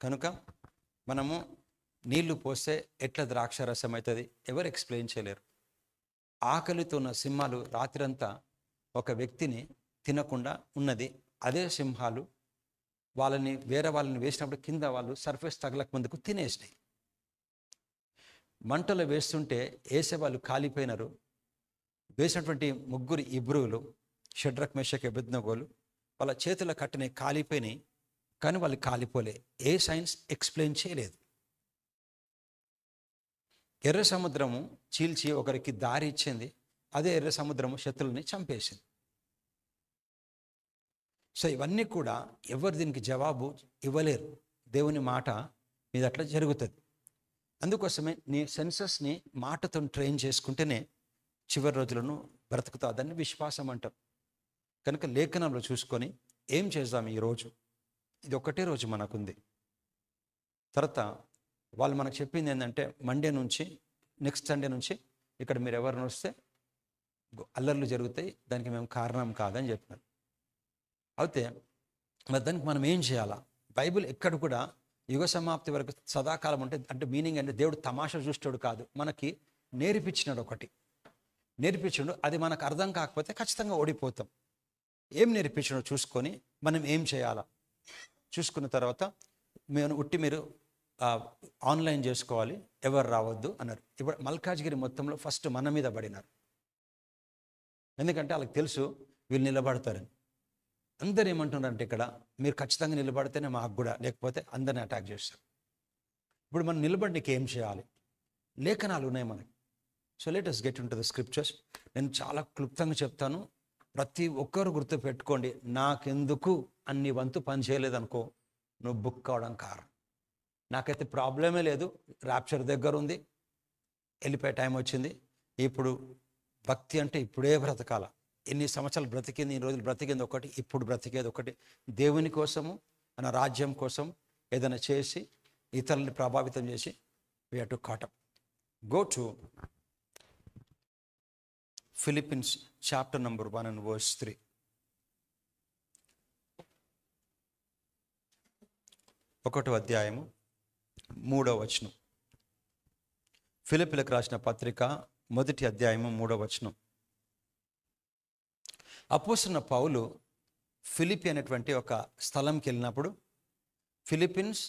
కనుక మనము నీళ్లు పోస్తే ఎట్లా ద్రాక్షారసం అవుతుంది ఎవరు ఎక్స్ప్లెయిన్ చేయలేరు. ఆకలితో ఉన్న సింహాలు రాత్రంతా ఒక వ్యక్తిని తినకుండా ఉన్నది. అదే సింహాలు వేరే వాళ్ళని వేసినప్పుడు కింద వాళ్ళు సర్ఫేస్ తగలక ముందుకు తినేసినాయి. మంటలు వేస్తుంటే వేసే వాళ్ళు కాలిపోయినారు. వేసినటువంటి ముగ్గురు ఇబ్రువులు షడ్రక్ మెషక్ అబేద్నెగోలు వాళ్ళ చేతుల కట్టినవి కాలిపోయినాయి, కానీ వాళ్ళు కాలిపోలే. ఏ సైన్స్ ఎక్స్ప్లెయిన్ చేయలేదు. ఎర్ర సముద్రము చీల్చి ఒకరికి దారి ఇచ్చింది, అదే ఎర్ర సముద్రము శత్రువుని చంపేసింది. సో ఇవన్నీ కూడా ఎవరు దీనికి జవాబు ఇవ్వలేరు. దేవుని మాట మీద అట్లా జరుగుతుంది. అందుకోసమే నీ సెన్సెస్ని మాటతో ట్రైన్ చేసుకుంటేనే చివరి రోజులను బ్రతుకుతావు. దాన్ని విశ్వాసం అంటారు. కనుక లేఖనంలో చూసుకొని ఏం చేద్దాం ఈరోజు, ఇది ఒక్కటే రోజు మనకుంది. తర్వాత వాళ్ళు మనకు చెప్పింది ఏంటంటే మండే నుంచి నెక్స్ట్ సండే నుంచి ఇక్కడ మీరు ఎవరిని వస్తే అల్లర్లు జరుగుతాయి, దానికి మేము కారణం కాదని చెప్పినారు. అయితే మరి దానికి మనం ఏం చేయాలా? బైబిల్ ఎక్కడ కూడా యుగ సమాప్తి వరకు సదాకాలం అంటే మీనింగ్ అంటే దేవుడు తమాషా చూస్తాడు కాదు, మనకి నేర్పించినాడు. ఒకటి నేర్పించాడు, అది మనకు అర్థం కాకపోతే ఖచ్చితంగా ఓడిపోతాం. ఏం నేర్పించాడో చూసుకొని మనం ఏం చేయాలా చూసుకున్న తర్వాత మీరు ఆన్లైన్ చేసుకోవాలి, ఎవరు రావద్దు అన్నారు. ఇప్పుడు మల్కాజ్గిరి మొత్తంలో ఫస్ట్ మన మీద పడినారు. ఎందుకంటే వాళ్ళకి తెలుసు వీళ్ళు నిలబడతారని. అందరు ఏమంటున్నారంటే ఇక్కడ మీరు ఖచ్చితంగా నిలబడితేనే మాకు కూడా, లేకపోతే అందరిని అటాక్ చేస్తారు. ఇప్పుడు మనం నిలబడికి ఏం చేయాలి? లేఖనాలు ఉన్నాయి మనకి. So let us get into the scriptures. నేను చాలా క్లుప్తంగా చెప్తాను, ప్రతి ఒక్కరు గుర్తు పెట్టుకోండి. నాకెందుకు అన్ని వంతు పని చేయలేదనుకో, నువ్వు బుక్ కావడం కారణం. నాకైతే ప్రాబ్లమే లేదు, ర్యాప్చర్ దగ్గర ఉంది, వెళ్ళిపోయే టైం వచ్చింది. ఇప్పుడు భక్తి అంటే ఇప్పుడే బ్రతకాల. ఎన్ని సంవత్సరాలు బ్రతికింది, ఇన్ని రోజులు బ్రతికింది ఒకటి, ఇప్పుడు బ్రతికేది ఒకటి. దేవుని కోసము, మన రాజ్యం కోసం ఏదైనా చేసి ఇతరులని ప్రభావితం చేసి we have to caught up. Go to Philippians chapter number 1 and verse 3. ఒకటో అధ్యాయము 3వ వచనం. ఫిలిప్పీలకు రాసిన పత్రిక 1వ అధ్యాయము 3వ వచనం. అపోస్తలుడైన పౌలు ఫిలిప్పి అనేటువంటి ఒక స్థలంకి వెళ్ళినప్పుడు, ఫిలిప్పీన్స్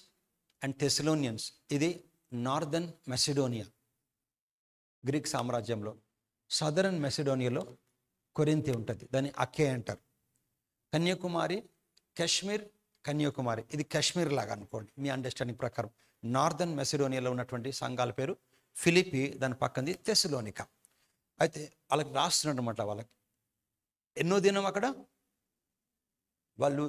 అండ్ థెసలోనియన్స్, ఇది నార్దర్న్ మెసిడోనియా గ్రీక్ సామ్రాజ్యంలో. సదరన్ మెసిడోనియాలో కొరింథీ ఉంటుంది, దాన్ని అకే అంటారు. కన్యాకుమారి, కాశ్మీర్, కన్యాకుమారి ఇది కాశ్మీర్ లాగా అనుకోండి మీ అండర్స్టాండింగ్ ప్రకారం. నార్దర్న్ మెసిడోనియాలో ఉన్నటువంటి సంఘాల పేరు ఫిలిప్పి, దాని పక్కనది థెసలోనిక. అయితే వాళ్ళకి రాస్తున్నట్టు అనమాట. వాళ్ళకి ఎన్నో దినం అక్కడ వాళ్ళు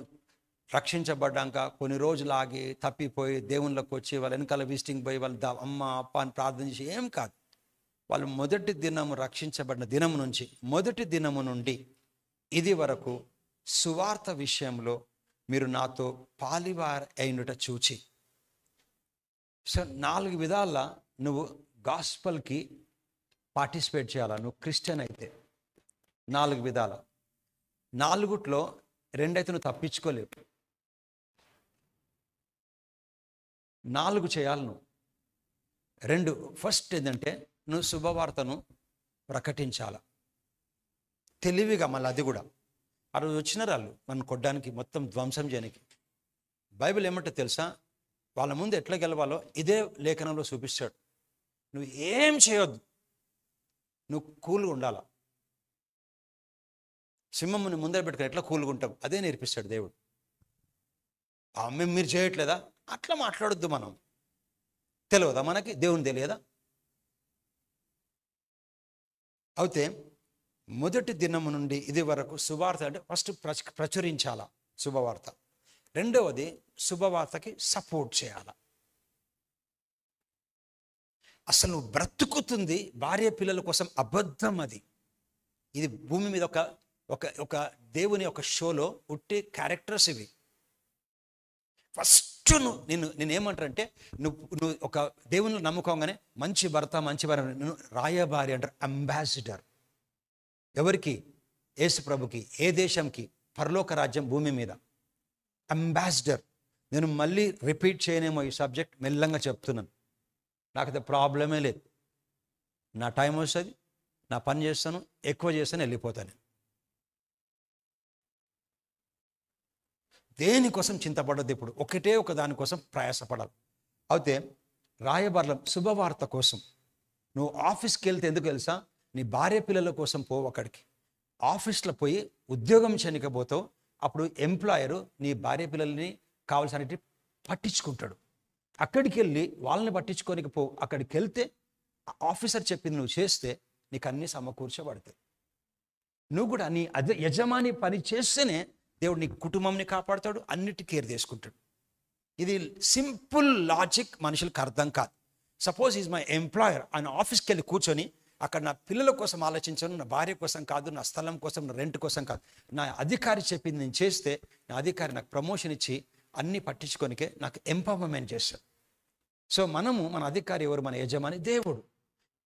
రక్షించబడ్డాక కొన్ని రోజులు ఆగి తప్పిపోయి దేవుళ్ళకి వచ్చి వాళ్ళ వెనకాల విజిటింగ్ పోయి వాళ్ళు అమ్మ అప్ప అని ప్రార్థన చేసి ఏం కాదు. వాళ్ళు మొదటి దినము రక్షించబడిన దినము నుంచి, మొదటి దినము నుండి ఇది వరకు సువార్త విషయంలో మీరు నాతో పాలివార్ అయినట చూచి. సో 4 విధాల నువ్వు గాస్పల్కి పార్టిసిపేట్ చేయాలా. నువ్వు క్రిస్టియన్ అయితే 4 విధాల, 4 2 అయితే నువ్వు తప్పించుకోలేవు. 4 చేయాలి నువ్వు. 2 ఫస్ట్ ఏంటంటే నువ్వు శుభవార్తను ప్రకటించాల తెలివిగా. మళ్ళీ అది కూడా ఆ రోజు వచ్చినారు వాళ్ళు మనం కొట్టడానికి, మొత్తం ధ్వంసం చేయడానికి. బైబిల్ ఏమంటే తెలుసా, వాళ్ళ ముందు ఎట్లా గెలవాలో ఇదే లేఖనంలో చూపిస్తాడు. నువ్వు ఏం చేయొద్దు, నువ్వు కూల్గా ఉండాలా. సింహముని ముందర పెట్టుకుని ఎట్లా కూల్గా ఉంటాం అదే నేర్పిస్తాడు దేవుడు. మేము మీరు చేయట్లేదా అట్లా మాట్లాడొద్దు. మనం తెలియదా, మనకి దేవుని తెలియదా? అయితే మొదటి దినము నుండి ఇది వరకు శుభవార్త అంటే ఫస్ట్ ప్రచురించాల శుభవార్త. 2వది శుభవార్తకి సపోర్ట్ చేయాల. అసలు నువ్వు బ్రతుకుతుంది భార్య పిల్లల కోసం అబద్ధం. అది ఇది భూమి మీద ఒక దేవుని ఒక షోలో ఉట్టే క్యారెక్టర్స్ ఇవి. ఫస్ట్ నేనేమంటారంటే నువ్వు ఒక దేవుని నమ్ముకోగానే మంచి భర్త మంచి భార్య, నువ్వు రాయబారి అంటారు, అంబాసిడర్. ఎవరికి? యేసు ప్రభుకి. ఏ దేశంకి? పరలోక రాజ్యం భూమి మీద అంబాసిడర్. నేను మళ్ళీ రిపీట్ చేయనేమో ఈ సబ్జెక్ట్, మెల్లంగా చెప్తున్నాను. నాకైతే ప్రాబ్లమే లేదు. నా టైం వస్తుంది, నా పని చేస్తాను, ఎక్కువ చేస్తాను, వెళ్ళిపోతాను. దేనికోసం చింతపడద్దు. ఇప్పుడు ఒకటే ఒక దానికోసం ప్రయాసపడాలి. అయితే రాయబారం శుభవార్త కోసం నువ్వు ఆఫీస్కి వెళ్తే ఎందుకు తెలుసా? నీ భార్య పిల్లల కోసం పోవు. అక్కడికి ఆఫీస్లో పోయి ఉద్యోగం చేయకపోతావు. అప్పుడు ఎంప్లాయరు నీ భార్య పిల్లల్ని కావాల్సినట్టు పట్టించుకుంటాడు. అక్కడికి వెళ్ళి వాళ్ళని పట్టించుకోనికి పోవు. అక్కడికి వెళ్తే ఆఫీసర్ చెప్పింది నువ్వు చేస్తే నీకు అన్నీ సమకూర్చబడతాయి. నువ్వు కూడా నీ యజమాని పని చేస్తేనే దేవుడు నీ కుటుంబంని కాపాడుతాడు, అన్నిటి కేర్ తీసుకుంటాడు. ఇది సింపుల్ లాజిక్ మనుషులకు అర్థం కాదు. సపోజ్ ఈజ్ మై ఎంప్లాయర్, ఆయన ఆఫీస్కి వెళ్ళి కూర్చొని అక్కడ నా పిల్లల కోసం ఆలోచించను, నా భార్య కోసం కాదు, నా స్థలం కోసం, నా రెంట్ కోసం కాదు, నా అధికారి చెప్పింది నేను చేస్తే నా అధికారి నాకు ప్రమోషన్ ఇచ్చి అన్నీ పట్టించుకోనికే నాకు ఎంపవర్మెంట్ చేస్తాడు. సో మన అధికారి ఎవరు? మన యజమాని దేవుడు.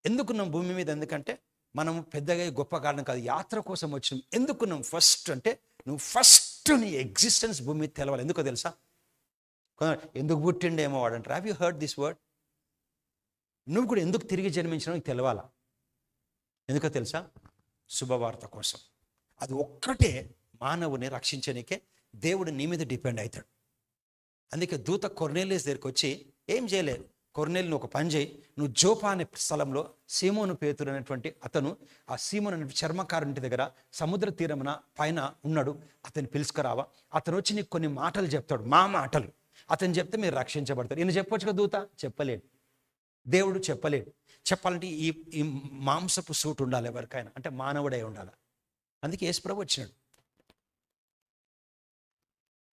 ఎందుకున్నాం భూమి మీద? ఎందుకంటే మనం పెద్దగా గొప్ప కారణం కాదు, యాత్ర కోసం వచ్చినాం. ఎందుకున్నాం ఫస్ట్ అంటే నువ్వు ఫస్ట్ నీ ఎగ్జిస్టెన్స్ భూమి మీద తెలవాలి. ఎందుకో తెలుసా? ఎందుకు పుట్టిండేమో వాడు అంటారు. Have you heard this word? నువ్వు కూడా ఎందుకు తిరిగి జన్మించినా నీకు తెలవాలా. ఎందుకో తెలుసా? శుభవార్త కోసం. అది ఒక్కటే మానవుని రక్షించడానికే దేవుడు నీ మీద డిపెండ్ అవుతాడు. అందుకే దూత కొర్నేలియస్ దగ్గరికి వచ్చి ఏం చేయలేదు. కొర్నేలిని ఒక పని చేయి, నువ్వు జోపా అనే స్థలంలో సీమోను పేతురు అనేటువంటి అతను, ఆ సీమోను అనే చర్మకారుంటి దగ్గర సముద్ర తీరమున పైన ఉన్నాడు, అతన్ని పిలుచుకురావా. అతను వచ్చి నీకు కొన్ని మాటలు చెప్తాడు, మా మాటలు. అతను చెప్తే మీరు రక్షించబడతారు. ఈయన చెప్పొచ్చు కదా దూత? చెప్పలేడు. దేవుడు చెప్పలేడు. చెప్పాలంటే ఈ మాంసపు సూట్ ఉండాలి ఎవరికైనా, అంటే మానవుడై ఉండాలి. అందుకే యేసుప్రభు వచ్చినాడు.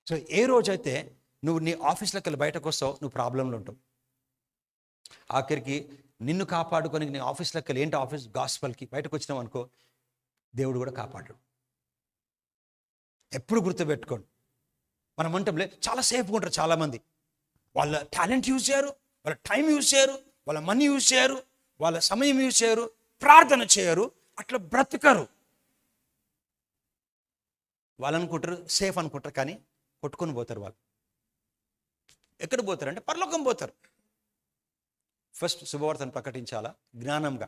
సో ఏ రోజైతే నువ్వు నీ ఆఫీస్లోకి వెళ్ళి బయటకు వస్తావు, నువ్వు ప్రాబ్లంలో ఉంటావు. ఆఖరికి నిన్ను కాపాడుకొని నీ ఆఫీస్లోకి వెళ్ళి, ఏంటి ఆఫీస్ గాస్పల్కి బయటకు వచ్చినావు అనుకో, దేవుడు కూడా కాపాడు. ఎప్పుడు గుర్తుపెట్టుకోండి. మనం అంటంలే చాలా సేఫ్గా ఉంటారు చాలామంది. వాళ్ళ టాలెంట్ యూజ్ చేయరు, వాళ్ళ టైం యూజ్ చేయరు, వాళ్ళ మనీ యూజ్ చేయరు, వాళ్ళ సమయం యూజ్ చేయరు, ప్రార్థన చేయరు, అట్లా బ్రతకరు. వాళ్ళు అనుకుంటారు సేఫ్ అనుకుంటారు, కానీ కొట్టుకొని పోతారు. వాళ్ళు ఎక్కడ పోతారు అంటే పరలోకం పోతారు. ఫస్ట్ శుభవార్తను ప్రకటించాలా జ్ఞానంగా.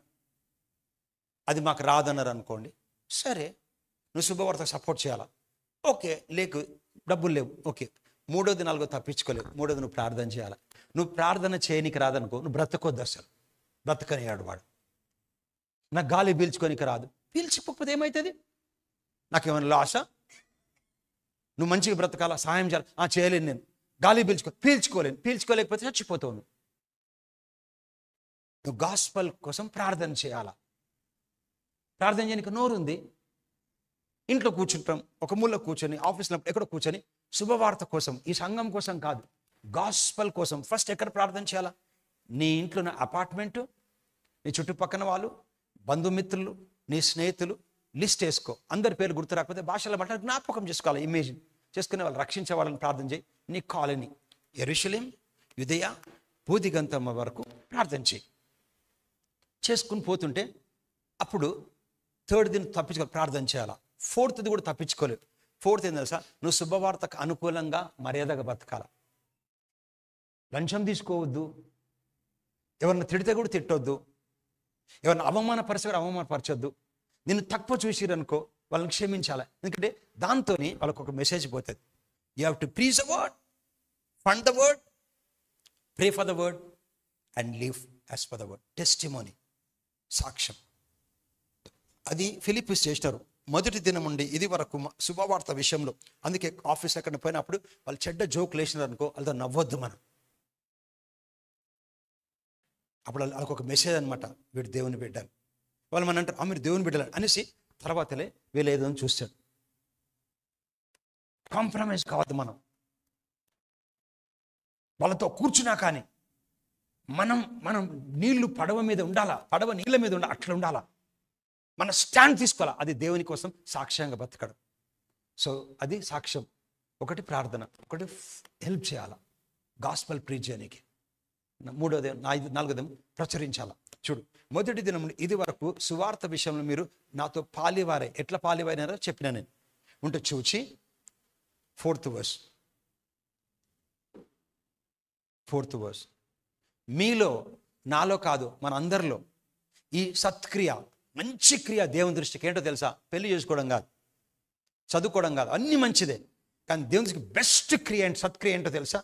అది మాకు రాదన్నారు అనుకోండి, సరే నువ్వు శుభవార్త సపోర్ట్ చేయాలా. ఓకే, లేకు డబ్బులు లేవు, ఓకే. మూడోది నాలుగో తప్పించుకోలేవు, మూడోది నువ్వు ప్రార్థన చేయాలా. నువ్వు ప్రార్థన చేయనికి రాదనుకో, నువ్వు బ్రతకొద్దు. అసలు బ్రతకనియాడు వాడు. నాకు గాలి పీల్చుకోనికి రాదు, పీల్చిపోకపోతే ఏమవుతుంది? నాకేమైనా లాసా? నువ్వు మంచిగా బ్రతకాలా, సహాయం చేయాలి, చేయలేను నేను. గాలి పీల్చుకోలేకపోతే చచ్చిపోతావు. నువ్వు గాస్పల్ కోసం ప్రార్థన చేయాలా. ప్రార్థన చేయడానికి నోరుంది, ఇంట్లో కూర్చుంటాం, ఒక మూల కూర్చొని, ఆఫీస్లో ఎక్కడ కూర్చొని శుభవార్త కోసం, ఈ సంఘం కోసం కాదు, గాస్పల్ కోసం ఫస్ట్ ఎక్కడ ప్రార్థన చేయాలా? నీ ఇంట్లో నా అపార్ట్మెంటు, నీ చుట్టుపక్కన వాళ్ళు, బంధుమిత్రులు, నీ స్నేహితులు లిస్ట్ వేసుకో. అందరి పేరు గుర్తు రాకపోతే భాషలో మాట్లాడి జ్ఞాపకం చేసుకోవాలి, ఇమేజిన్ చేసుకునే వాళ్ళు, రక్షించే వాళ్ళని ప్రార్థన చేయి. నీ కాలనీ యెరూషలేం, యూదయ, భూదిగంతమ్మ వరకు ప్రార్థన చేయి. చేసుకుని పోతుంటే అప్పుడు థర్డ్ దిన తప్పించుకోవాలి, ప్రార్థన చేయాలా. ఫోర్త్ది కూడా తప్పించుకోలేవు. ఫోర్త్ ఏం తెలుసా? నువ్వు శుభవార్తకు అనుకూలంగా మర్యాదగా బతకాల. లంచం తీసుకోవద్దు, ఎవరిని తిడితే కూడా తిట్టొద్దు, ఎవరిని అవమానపరచొద్దు. నిన్ను తక్కువ చూసిరనుకో వాళ్ళని క్షమించాలి. ఎందుకంటే దాంతో వాళ్ళకు ఒక మెసేజ్ పోతుంది. You have to preach the word, fund the word, pray for the word and live as for the word. Testimony, సాక్ష్యం. అది ఫిలిప్పీస్ చేసినారు. మొదటి దినం ఉండి ఇది వరకు శుభవార్త విషయంలో. అందుకే ఆఫీస్ ఎక్కడ పోయినప్పుడు వాళ్ళు చెడ్డ జోకులు వేసినారు అనుకో, వాళ్ళతో నవ్వొద్దు మనం. అప్పుడు వాళ్ళకి ఒక మెసేజ్ అనమాట, వీడు దేవుని బిడ్డలు. వాళ్ళు మన అంటారు, మీరు దేవుని బిడ్డలు అనేసి తర్వాతలే వీళ్ళు ఏదో చూస్తాడు. కాంప్రమైజ్ కావద్దు మనం. వాళ్ళతో కూర్చున్నా కానీ మనం నీళ్లు పడవ మీద ఉండాలా, పడవ నీళ్ళ మీద ఉండాలి, అట్లా ఉండాలా. మన స్టాండ్ తీసుకోవాలా. అది దేవుని కోసం సాక్ష్యంగా బతకడం. సో అది సాక్ష్యం. ఒకటి ప్రార్థన, ఒకటి హెల్ప్ చేయాలా గాస్పల్ ప్రీచ్ చేయడానికి. మూడోది, నాలుగోది ప్రచురించాలా. చూడు, మొదటి దినం ఇది వరకు సువార్త విషయంలో మీరు నాతో పాలివారే. ఎట్లా పాలివారారో చెప్పినా నేను ఉంటే చూచి 4th verse. 4th verse. మీలో, నాలో కాదు, మన అందరిలో ఈ సత్క్రియ, మంచి క్రియ దేవుని దృష్టికి ఏంటో తెలుసా? పెళ్లి చేసుకోవడం కాదు, చదువుకోవడం కాదు, అన్నీ మంచిదే. కానీ దేవుని దృష్టికి బెస్ట్ క్రియ ఏంటి, సత్క్రియ ఏంటో తెలుసా?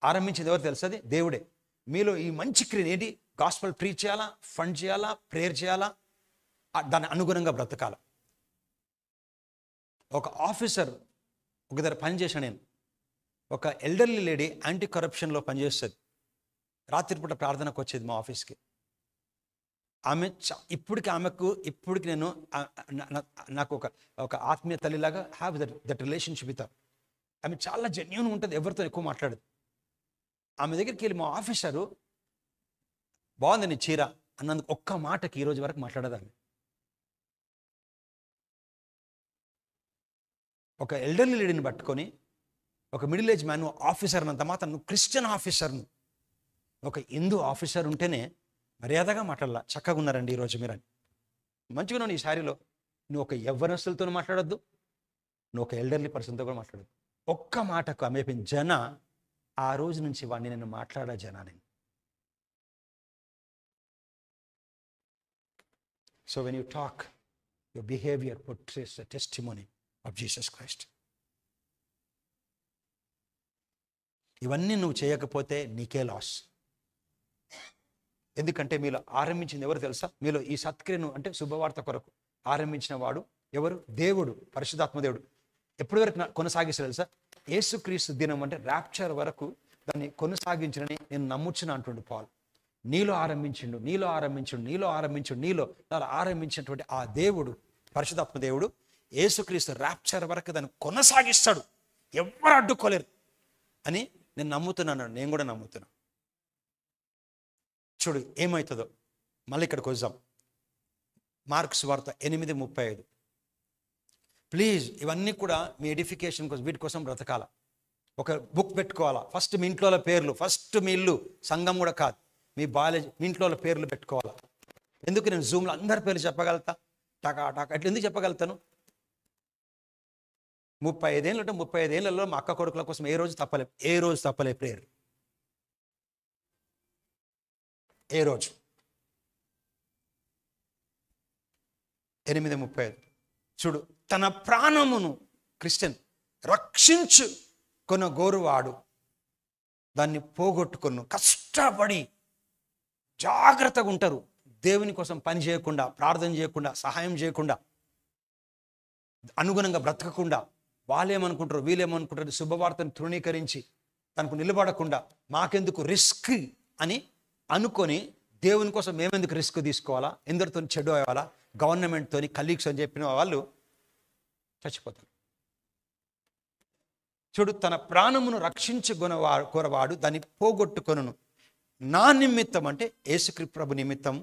ఆరంభించేది ఎవరు తెలుసా? అది దేవుడే. మీలో ఈ మంచి క్రియ ఏంటి? గాస్పెల్ ప్రీచ్ చేయాలా, ఫండ్ చేయాలా, ప్రేయర్ చేయాలా, దాని అనుగుణంగా బ్రతకాల. ఒక ఆఫీసర్ ఒక దగ్గర పనిచేశాను నేను. ఒక ఎల్డర్లీ లేడీ యాంటీ కరప్షన్లో పనిచేస్తుంది. రాత్రిపూట ప్రార్థనకు వచ్చేది మా ఆఫీస్కి. ఆమె ఇప్పటికి నేను నాకు ఒక ఆత్మీయ తల్లిలాగా హ్యావ్ దట్ రిలేషన్షిప్ విత్. ఆమె చాలా జెన్యూన్ ఉంటుంది, ఎవరితో ఎక్కువ మాట్లాడదు. ఆమె దగ్గరికి వెళ్ళి మా ఆఫీసరు బాగుంది నీ చీర అన్నందుకు ఒక్క మాటకి ఈరోజు వరకు మాట్లాడదు ఆమె. ఒక ఎల్డర్లీ లేడీని పట్టుకొని ఒక మిడిల్ ఏజ్ మ్యాన్ ఆఫీసర్ అన్నంత మాత్రం నువ్వు క్రిస్టియన్ ఆఫీసర్ను, ఒక హిందూ ఆఫీసర్ ఉంటేనే మర్యాదగా మాట్లాడాల. చక్కగా ఉన్నారండి ఈరోజు మీరు అని, మంచిగా ఉన్నావు ఈ శారీలో. నువ్వు ఒక యవ్వనస్తులతో మాట్లాడొద్దు, నువ్వు ఒక ఎల్డర్లీ పర్సన్తో కూడా మాట్లాడద్దు. ఒక్క మాటకు ఆమె జన ఆ రోజు నుంచి వాడిని నేను మాట్లాడా జనా నేను. So when you talk, your behaviour portrays the testimony of Jesus Christ. ఇవన్నీ నువ్వు చేయకపోతే నీకే లాస్. ఎందుకంటే మీలో ఆరంభించింది ఎవరు తెలుసా? మీలో ఈ సత్క్రియను అంటే శుభవార్త కొరకు ఆరంభించిన వాడు ఎవరు? దేవుడు, పరిశుద్ధాత్మ దేవుడు. ఎప్పటి వరకు కొనసాగిస్తారు తెలుసా? యేసుక్రీస్తు దినం అంటే ర్యాప్చర్ వరకు దాన్ని కొనసాగించడని నేను నమ్ముచున్నా అంటుండు పాల్. నీలో ఆరంభించిండు, నీలో ఆరంభించుడు, నీలో ఆరంభించుడు, నీలో ఆరంభించినటువంటి ఆ దేవుడు, పరిశుద్ధాత్మ దేవుడు, యేసుక్రీస్తు ర్యాప్చర్ వరకు దాన్ని కొనసాగిస్తాడు, ఎవరు అడ్డుకోలేరు అని నేను నమ్ముతున్నాను. నేను కూడా నమ్ముతున్నాను. చూడు ఏమవుతుందో. మళ్ళీ ఇక్కడికి వద్దాం. మార్క్స్ వార్త 8:35. ప్లీజ్ ఇవన్నీ కూడా మీ ఎడిఫికేషన్ కోసం, వీటి కోసం బ్రతకాల. ఒక బుక్ పెట్టుకోవాలా. ఫస్ట్ మీ ఇంట్లో పేర్లు, ఫస్ట్ మీ ఇల్లు, సంఘం కూడా కాదు, మీ బాలేజ్, మీ ఇంట్లో పేర్లు పెట్టుకోవాలా. ఎందుకు నేను జూమ్లో అందరి పేర్లు చెప్పగలుగుతా, టాకా టాకా అట్లా ఎందుకు చెప్పగలుగుతాను? 35 ఏళ్ళు అంటే 35 ఏళ్లలో మా అక్క కొడుకుల కోసం ఏ రోజు తప్పలే ప్రేయర్. ఏ రోజు 8:35 చూడు. తన ప్రాణమును క్రిస్టియన్ రక్షించు కొన్న గోరువాడు దాన్ని పోగొట్టుకొను. కష్టపడి జాగ్రత్తగా ఉంటారు, దేవుని కోసం పని చేయకుండా, ప్రార్థన చేయకుండా, సహాయం చేయకుండా, అనుగుణంగా బ్రతకకుండా, వాళ్ళేమనుకుంటారు వీళ్ళేమనుకుంటారు, శుభవార్తను తృణీకరించి తనకు నిలబడకుండా మాకెందుకు రిస్క్ అని అనుకొని దేవుని కోసం మేమెందుకు రిస్క్ తీసుకోవాలా, ఎందరితో చెడు అవ్వాలా, గవర్నమెంట్తో కలీగ్స్ అని చెప్పిన వాళ్ళు చచ్చిపోతారు. చూడు, తన ప్రాణమును రక్షించుకొనవాడు దాన్ని పోగొట్టుకొనును. నా నిమిత్తం అంటే యేసుక్రీస్తు ప్రభు నిమిత్తం,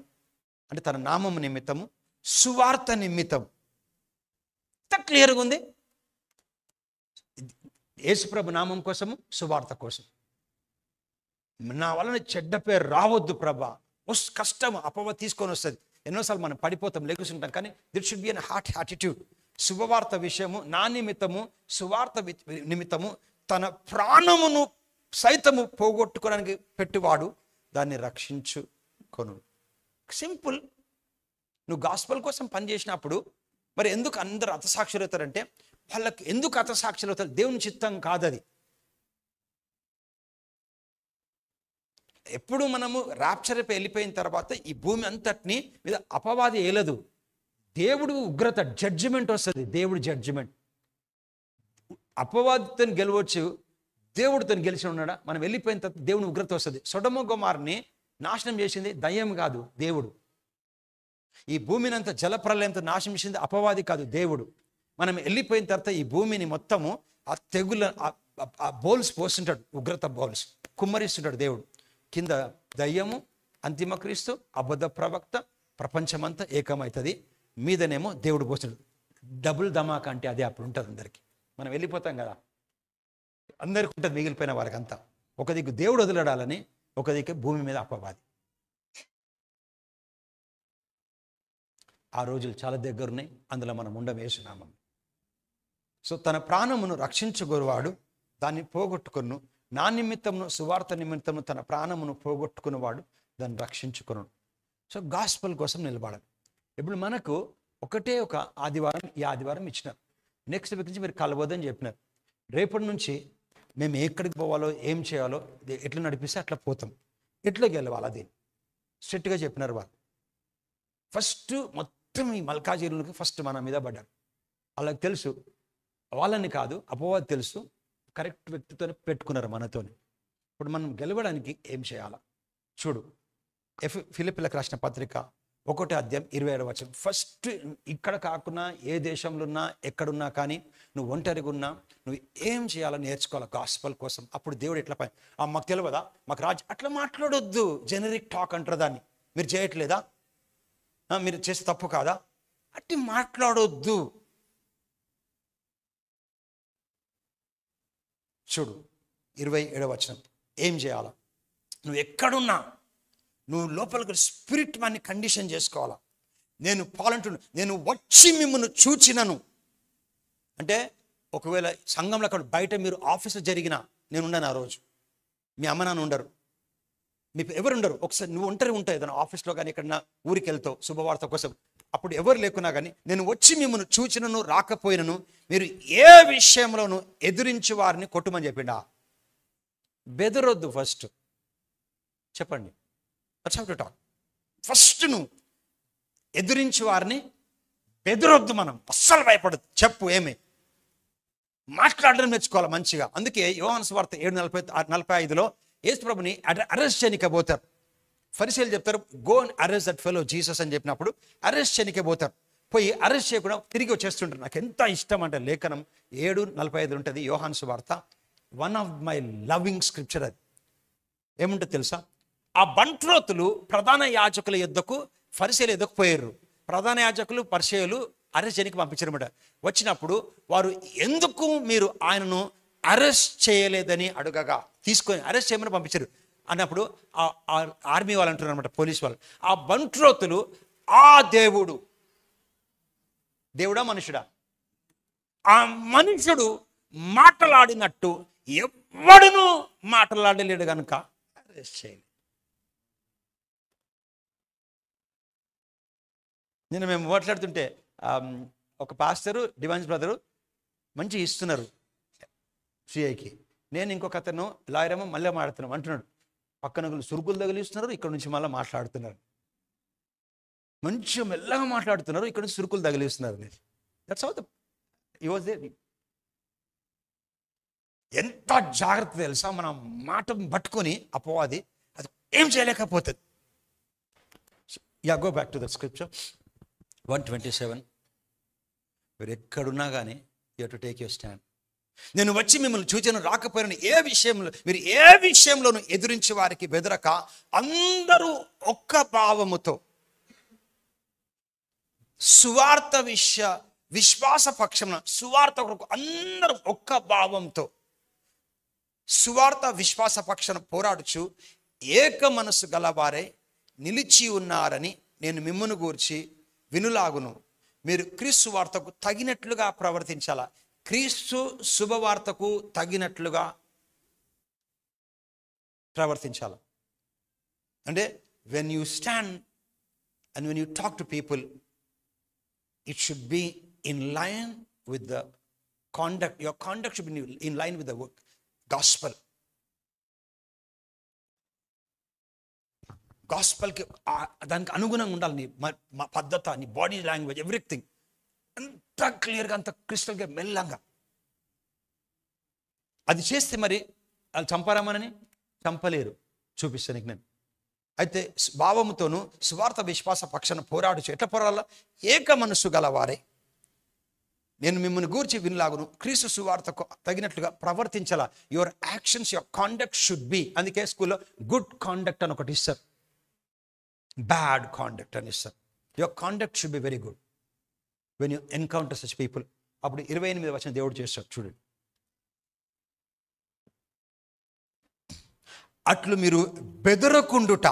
అంటే తన నామము నిమిత్తము, సువార్త నిమిత్తం. ఎంత క్లియర్గా ఉంది. యేసుప్రభు నామం కోసము, సువార్త కోసం. నా వలన చెడ్డ పేరు రావద్దు ప్రభా. కష్టం, అపవ తీసుకొని వస్తుంది. ఎన్నోసార్లు మనం పడిపోతాం, లేకుంటాం. కానీ that should be an heart attitude. శుభవార్త విషయము, నా నిమిత్తము, సువార్త నిమిత్తము తన ప్రాణమును సైతము పోగొట్టుకోవడానికి పెట్టువాడు దాన్ని రక్షించుకొను. సింపుల్. నువ్వు గాస్పల్ కోసం పనిచేసినప్పుడు మరి ఎందుకు అందరు హతసాక్షులు అవుతారంటే, వాళ్ళకి ఎందుకు హతసాక్షులు అవుతారు? దేవుని చిత్తం కాదది. ఎప్పుడు మనము ర్యాప్చర్ వెళ్ళిపోయిన తర్వాత ఈ భూమి అంతటిని మీద అపవాది ఏలదు. దేవుడు ఉగ్రత, జడ్జిమెంట్ వస్తుంది. దేవుడు జడ్జిమెంట్. అపవాదితో గెలవచ్చు, దేవుడితో గెలిచి ఉన్నాడా? మనం వెళ్ళిపోయిన తర్వాత దేవుని ఉగ్రత వస్తుంది. సొడొమ గొమొర్రాని నాశనం చేసింది దయ్యం కాదు, దేవుడు. ఈ భూమిని అంతా జలప్రలయంతో నాశనం చేసింది అపవాది కాదు, దేవుడు. మనం వెళ్ళిపోయిన తర్వాత ఈ భూమిని మొత్తము ఆ తెగుల ఆ బౌల్స్ పోస్తుంటాడు, ఉగ్రత బౌల్స్ కుమ్మరిస్తుంటాడు దేవుడు. కింద దయ్యము, అంతిమ క్రీస్తు, అబద్ధ ప్రవక్త, ప్రపంచమంతా ఏకమవుతుంది. మీదనేమో దేవుడు పోస్తాడు. డబుల్ ధమాకా అంటే అదే అప్పుడు ఉంటుంది అందరికీ. మనం వెళ్ళిపోతాం కదా, అందరికీ ఉంటుంది, మిగిలిపోయిన వారికి అంతా. ఒక దిక్కు దేవుడు వదిలడాలని, ఒక దిక్కు భూమి మీద అపవాది. ఆ రోజులు చాలా దగ్గరున్నాయి, అందులో మనం ఉండవేసునామం. సో తన ప్రాణమును రక్షించుగోరువాడు దాన్ని పోగొట్టుకొను. నా నిమిత్తమును సువార్త నిమిత్తము తన ప్రాణమును పోగొట్టుకున్నవాడు దాన్ని రక్షించుకున్నాడు. సో గాస్పల్ కోసం నిలబడాలి. ఇప్పుడు మనకు ఒకటే ఒక ఆదివారం, ఈ ఆదివారం ఇచ్చినారు. నెక్స్ట్ వీక్ నుంచి మీరు కలవద్దని చెప్పినారు. రేపటి నుంచి మేము ఎక్కడికి పోవాలో, ఏం చేయాలో, ఎట్లా నడిపిస్తే అట్లా పోతాం, ఎట్లా గెలవాలి అది స్ట్రిక్ట్గా చెప్పినారు వాళ్ళు. ఫస్ట్ మొత్తం ఈ మల్కాజీరులకు ఫస్ట్ మన మీద పడ్డారు. వాళ్ళకి తెలుసు, వాళ్ళని కాదు అపవాది తెలుసు, కరెక్ట్ వ్యక్తితో పెట్టుకున్నారు మనతోని. ఇప్పుడు మనం గెలవడానికి ఏం చేయాలా చూడు. ఫిలిప్పీలకు రాసిన పత్రిక 1:27 ఫస్ట్ ఇక్కడ కాకుండా ఏ దేశంలో ఉన్నా ఎక్కడున్నా కానీ నువ్వు ఒంటరిగా ఉన్నా నువ్వు ఏం చేయాలో నేర్చుకోవాలి గాస్పల్ కోసం. అప్పుడు దేవుడు ఎట్లా మాకు తెలియదా, మాకు అట్లా మాట్లాడొద్దు. జెనరిక్ టాక్ అంటారు దాన్ని. మీరు చేయట్లేదా, మీరు చేస్తే తప్పు కాదా, అట్టి మాట్లాడొద్దు. చూడు 27 ఏం చేయాలా, నువ్వు ఎక్కడున్నా నువ్వు లోపలికి స్పిరిట్ మనని కండిషన్ చేసుకోవాలా. నేను పాలంటున్నా, నేను వచ్చి మిమ్మల్ని చూచినను అంటే, ఒకవేళ సంఘంలో అక్కడ బయట మీరు ఆఫీసులో జరిగినా నేను ఉండను. ఆ రోజు మీ అమ్మ నాన్న ఉండరు, మీకు ఎవరు ఉండరు. ఒకసారి నువ్వు ఒంటరి ఉంటావు ఏదైనా ఆఫీస్లో కానీ ఎక్కడన్నా ఊరికి వెళ్తావు శుభవార్త కోసం, అప్పుడు ఎవరు లేకున్నా కానీ నేను వచ్చి మిమ్మల్ని చూచినను రాకపోయినను మీరు ఏ విషయంలోనూ ఎదురించి వారిని కొట్టుమని చెప్పిండా. బెదరొద్దు. ఫస్ట్ చెప్పండి, that's how to talk. First నువ్వు ఎదురించి వారిని బెదరొద్దు. మనం అస్సలు భయపడద్దు. చెప్పు, ఏమి మాట్లాడడం నేర్చుకోవాలి మంచిగా. అందుకే యోహాను సువార్త 7:45 యేసు ప్రభుని అరెస్ట్ చేయనికే పోతారు. ఫరిసీయులు చెప్తారు, go and arrest that fellow Jesus అని చెప్పినప్పుడు అరెస్ట్ చేయనికే పోతారు. పోయి అరెస్ట్ చేయకుండా తిరిగి వచ్చేస్తుంటారు. నాకు ఎంత ఇష్టం అంటే లేఖనం 7:45 ఉంటుంది యోహాను సువార్త. One of my loving scripture అది. ఏముంటుంది తెలుసా, ఆ బంట్రోతులు ప్రధాన యాజకుల యొద్దకు ఫరిసీయుల యొద్దకు పోయారు. ప్రధాన యాజకులు పరిసయ్యులు అరెస్ట్ చేయడానికి పంపించారన్నమాట. వచ్చినప్పుడు వారు ఎందుకు మీరు ఆయనను అరెస్ట్ చేయలేదని అడగగా తీసుకొని అరెస్ట్ చేయమని పంపించారు అన్నప్పుడు ఆర్మీ వాళ్ళు అంటున్నారు అనమాట, పోలీస్ వాళ్ళు, ఆ బంట్రోతులు ఆ దేవుడా మనుషుడా, ఆ మనుషుడు మాట్లాడినట్టు ఎవ్వడును మాట్లాడలేడు కనుక అరెస్ట్ చేయలేదు. నేను మేము మాట్లాడుతుంటే ఒక పాస్టరు డివైన్స్ బ్రదరు మంచి ఇస్తున్నారు సిఐకి, నేను ఇంకొక అతను లాయరేమో మళ్ళీ మాట్లాడుతున్నాం అంటున్నాడు. పక్కన సురుకులు తగిలిస్తున్నారు, ఇక్కడ నుంచి మళ్ళీ మాట్లాడుతున్నారు. మంచిగా మెల్లగా మాట్లాడుతున్నారు, ఇక్కడ నుంచి సురుకులు తగిలిస్తున్నారు. That's how he was there. ఎంత జాగ్రత్త తెలుసా, మనం మాట పట్టుకొని అపవాది అది ఏం చేయలేకపోతుంది. Go back to the scripture 1:27. మీరు ఎక్కడున్నా కానీ you have to take your stand. నేను వచ్చి మిమ్మల్ని చూచాను రాకపోయినా ఏ విషయంలో మీరు ఏ విషయంలోనూ ఎదురించి వారికి బెదరక అందరూ ఒక్క భావముతో సువార్త విశ్వాస పక్షమున సువార్త కొరకు అందరూ ఒక్క భావంతో సువార్త విశ్వాస పక్షాన పోరాడుచు ఏక మనసు గలవారే నిలిచి ఉన్నారని నేను మిమ్మును గూర్చి వినులాగును. మీరు క్రీస్తు వార్తకు తగినట్లుగా ప్రవర్తించాలా. క్రీస్తు శుభవార్తకు తగినట్లుగా ప్రవర్తించాల. అంటే when you stand and when you talk to people it should be in line with the conduct. Your conduct should be in line with the gospel. గాస్పల్కి దానికి అనుగుణంగా ఉండాలి. నీ పద్ధత, నీ బాడీ లాంగ్వేజ్, ఎవ్రీథింగ్ అంత క్లియర్గా, అంత క్రిస్టల్గా, మెల్లంగా అది చేస్తే మరి వాళ్ళు చంపారామనని చంపలేరు. చూపిస్తాను నేను. అయితే భావముతోనూ స్వార్థ విశ్వాస పక్షాన పోరాడుచు ఎట్లా పోరాడాల, ఏక మనస్సు గలవారే నేను మిమ్మల్ని గూర్చి వినలాగును క్రీస్తు సువార్తకు తగినట్లుగా ప్రవర్తించాల. Your actions, your conduct should be. అందుకే స్కూల్లో గుడ్ కాండక్ట్ అని ఒకటి ఇస్తారు, బ్యాడ్ కాండక్ట్ అని ఇస్తారు. Your conduct should be very good when you encounter such people. అప్పుడు 28 దేవుడు చేస్తాడు చూడండి. అట్లు మీరు బెదరకుండుట,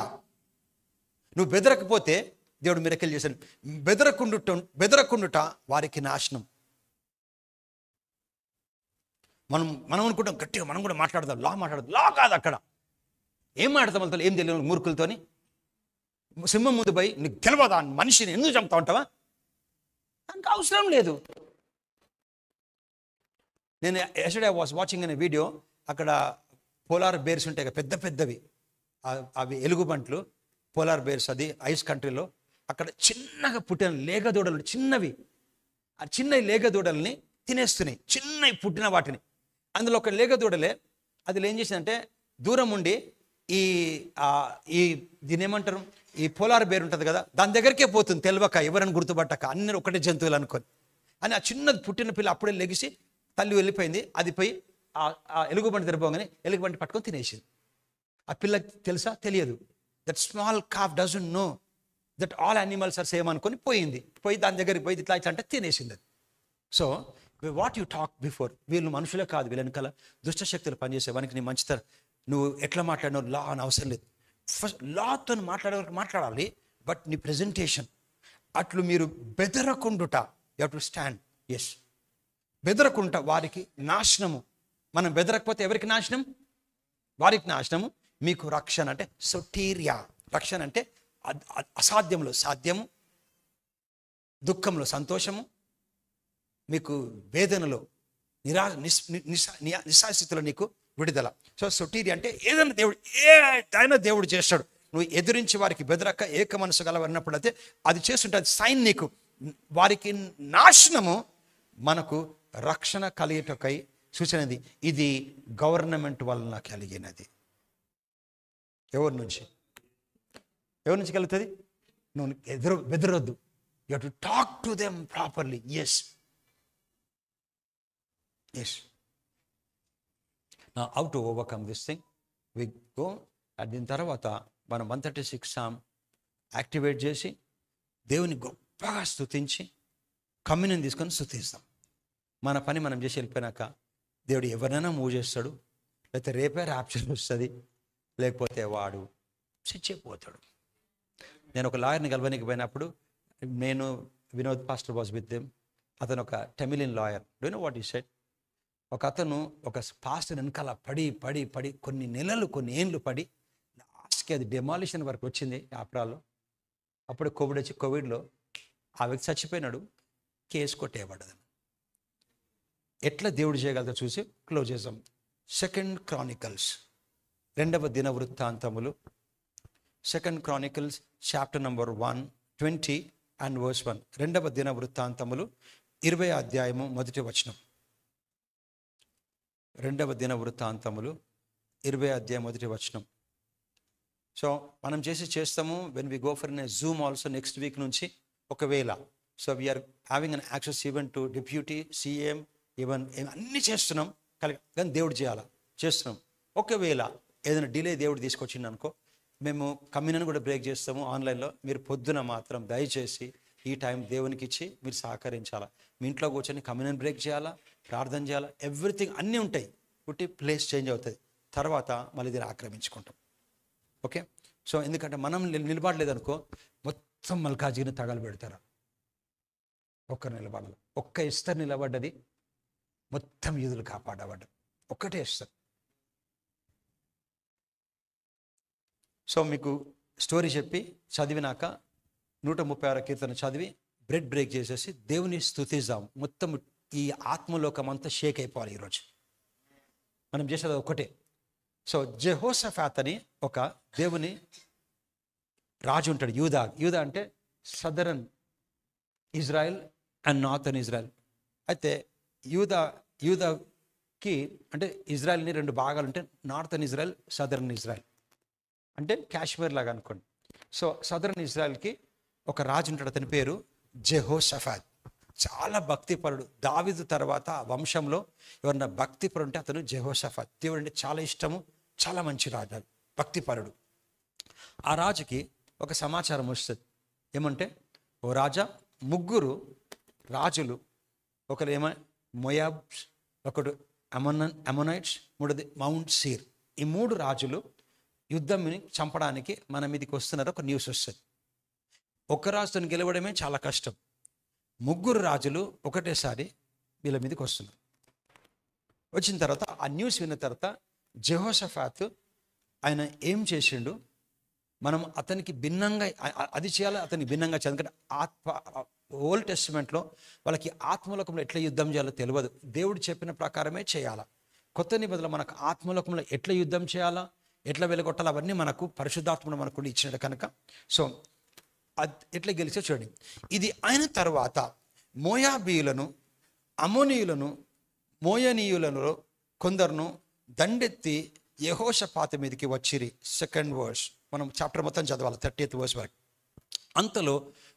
నువ్వు బెదరకపోతే దేవుడు మిరకల్ చేశాడు. బెదరకుండుట వారికి నాశనం. మనం అనుకుంటాం గట్టిగా మనం కూడా మాట్లాడదాం, మాట్లాడదాం. కాదు అక్కడ. ఏం మాట్లాడతాం వాళ్ళతో? ఏం తెలియదు మూర్ఖులతోని. సింహం ముందు పోయి నీకు తెలియదా మనిషిని ఎందుకు చంపుతా ఉంటావా? దానికి అవసరం లేదు. నేను ఎస్టర్డే వాస్ వాచింగ్ అనే వీడియో. అక్కడ పోలార్ బేర్స్ ఉంటాయి కదా, పెద్ద పెద్దవి, అవి ఎలుగుబంట్లు, పోలార్ బేర్స్, అది ఐస్ కంట్రీలో. అక్కడ చిన్నగా పుట్టిన లేగదూడలు, చిన్నవి, ఆ చిన్న లేగదూడల్ని తినేస్తున్నాయి, చిన్నవి పుట్టిన వాటిని. అందులో ఒక లేగదూడలే, అది ఏం చేసిందంటే దూరం ఉండి ఈ దీని ఏమంటారు, ఈ పోలార్ బేర్ ఉంటుంది కదా, దాని దగ్గరికే పోతుంది తెలియక, ఎవరైనా గుర్తుపట్టక, అన్ని ఒకటే జంతువులు అనుకొని. అని ఆ చిన్నది పుట్టిన పిల్ల అప్పుడే లెగిసి తల్లి వెళ్ళిపోయింది. అది పోయి ఆ ఎలుగుబంటి తెరిపోగానే ఎలుగుబంటి పట్టుకొని తినేసింది. ఆ పిల్లకి తెలుసా? తెలియదు. That small calf doesn't know that all animals are same అనుకొని పోయి దాని దగ్గరికి పోయి ఇట్లా అంటే తినేసింది అది. So what you talk before. వీళ్ళు మనుషులే కాదు, వీళ్ళ వెనకాల దుష్టశక్తులు పనిచేసే వానికి నీ మంచితనం, నువ్వు ఎట్లా మాట్లాడినావు లా అని అవసరం లేదు. ఫస్ట్ లాతో మాట్లాడాలి, బట్ నీ ప్రెజెంటేషన్ అట్లు మీరు బెదరకుండుట. You have to stand. Yes, బెదరకుంట వారికి నాశనము. మనం బెదరకపోతే ఎవరికి నాశనం? వారికి నాశనము. మీకు రక్షణ అంటే సొటీరియా. రక్షణ అంటే అసాధ్యంలో సాధ్యము, దుఃఖంలో సంతోషము, మీకు వేదనలో నిశాస్థితిలో నీకు విడుదల. సో సొటీరియా అంటే ఏదైనా దేవుడు, ఏదైనా దేవుడు చేస్తాడు. నువ్వు ఎదిరించి వారికి బెదరక ఏక మనసు గలవన్నప్పుడు అయితే అది చేస్తుంటే అది సైన్. నీకు వారికి నాశనము, మనకు రక్షణ కలిగేటకై సూచనది. ఇది గవర్నమెంట్ వలన కలిగినది. ఎవరి నుంచి కలుగుతుంది? నువ్వు బెదరొద్దు. You have to talk to them properly. Yes. Now how to overcome this thing? We go దీని తర్వాత మనం 136 సామ్ యాక్టివేట్ చేసి దేవుని గొప్పగా స్తుతించి కమ్యూనియన్ తీసుకొని స్తుతిస్తాం. మన పని మనం చేసి వెళ్ళిపోయినాక దేవుడు ఎవరైనా మూవ్ చేస్తాడు, లేకపోతే రేపే ర్యాప్చర్ వస్తుంది, లేకపోతే వాడు చచ్చిపోతాడు. నేను ఒక లాయర్ని కలవడానికి పోయినప్పుడు, నేను Vinod pastor was with them. అతను ఒక Tamilian lawyer. Do know what he said? ఒక అతను ఒక పాస్టర్ వెనకాల పడి కొన్ని నెలలు, కొన్ని ఏండ్లు పడి లాస్ట్కి అది డెమాలిషన్ వరకు వచ్చింది యాప్రాలో. అప్పుడు కోవిడ్లో ఆ వ్యక్తి చచ్చిపోయినాడు, కేసు కొట్టేయబడ్డది. ఎట్లా దేవుడు చేయగలదో చూసి క్లోజ్ చేసాం. 2 Chronicles 2వ దినవృత్తాంతములు, 2 Chronicles chapter number 1:20 and verse 1. 2వ దినవృత్తాంతములు 20వ అధ్యాయము 1వ వచనం. 2వ దినవృత్తాంతములు 20వ అధ్యాయం 1వ వచనం. సో మనం చేస్తాము. When we go for a zoom also next week నుంచి ఒకవేళ, so we are having an access even to deputy CM, even అన్నీ చేస్తున్నాం కానీ దేవుడు చేస్తున్నాం. ఒకవేళ ఏదైనా డిలే దేవుడు తీసుకొచ్చింది అనుకో, మేము కమ్యూనియన్ కూడా బ్రేక్ చేస్తాము ఆన్లైన్లో. మీరు పొద్దున మాత్రం దయచేసి ఈ టైం దేవునికి ఇచ్చి మీరు సహకరించాలా. మీ ఇంట్లో కూర్చొని కమ్యూనియన్ బ్రేక్ చేయాలా, ప్రార్థన చేయాలా, ఎవ్రీథింగ్ అన్నీ ఉంటాయి. పుట్టి ప్లేస్ చేంజ్ అవుతుంది, తర్వాత మళ్ళీ దీన్ని ఆక్రమించుకుంటాం. ఓకే. సో ఎందుకంటే మనం నిలబడలేదనుకో, మొత్తం మల్కాజీని తగలబెడతారు. ఒక్కరు నిలబడాలి. ఒక్క ఇస్తర్ నిలబడ్డది, మొత్తం యూదులు కాపాడబడ్డారు. ఒక్కటే ఇస్తారు. సో మీకు స్టోరీ చెప్పి చదివినాక 136వ కీర్తన చదివి బ్రెడ్ బ్రేక్ చేసేసి దేవుని స్తుతిద్దాం. మొత్తం ఈ ఆత్మలోకం అంతా షేక్ అయిపోవాలి. ఈరోజు మనం చేసేది ఒకటే. సో జెహోషాఫాత్ అని ఒక దేవుని రాజు ఉంటాడు. యూదా అంటే southern Israel and northern Israel. అయితే యూదాకి అంటే ఇజ్రాయెల్ని 2 భాగాలు ఉంటాయి. Northern Israel, southern Israel. అంటే కాశ్మీర్ లాగా అనుకోండి. సో సదరన్ ఇజ్రాయెల్కి ఒక రాజు ఉంటాడు, అతని పేరు జెహోషాఫాత్. చాలా భక్తిపరుడు. దావీదు తర్వాత వంశంలో ఎవరన్నా భక్తిపరుడు ఉంటే అతను జెహోషాఫాత్. దేవుడు అంటే చాలా ఇష్టము, చాలా మంచి రాజు, భక్తిపరుడు. ఆ రాజుకి ఒక సమాచారం వస్తుంది. ఏమంటే, ఓ రాజా, 3 రాజులు, ఒకరు మోయాబ్స్, ఒకడు అమోనైట్స్, 3ది మౌంట్ సీర్. ఈ 3 రాజులు యుద్ధంని చంపడానికి మన మీదకి వస్తున్నారు. ఒక న్యూస్ వస్తుంది. ఒక రాజుతో గెలవడమే చాలా కష్టం. 3 రాజులు ఒకటేసారి వీళ్ళ మీదకి వస్తున్నారు. వచ్చిన తర్వాత ఆ న్యూస్ విన్న తర్వాత జెహోషాఫాతు ఆయన ఏం చేసిండు, మనం అతనికి భిన్నంగా అది చేయాలి, అతనికి భిన్నంగా చేయాలి. ఎందుకంటే ఓల్డ్ టెస్టిమెంట్లో వాళ్ళకి ఆత్మలోకంలో ఎట్లా యుద్ధం చేయాలో తెలియదు, దేవుడు చెప్పిన ప్రకారమే చేయాలా. కొత్త నిబంధనలో మనకు ఆత్మలోకంలో ఎట్లా యుద్ధం చేయాలా, ఎట్లా వెలగొట్టాలి, అవన్నీ మనకు పరిశుద్ధాత్మను మనకు ఇచ్చినాడు కనుక. సో అది ఎట్లా గెలిచో చూడండి. ఇది అయిన తర్వాత మోయాబీయులను, అమోనీయులను, మోయనీయులను కొందరును దండెత్తి యెహోషాపాతు మీదకి వచ్చిరి. సెకండ్ వర్స్ మనం చాప్టర్ మొత్తం చదవాలి, 30th వర్స్ వరకు. అంతలో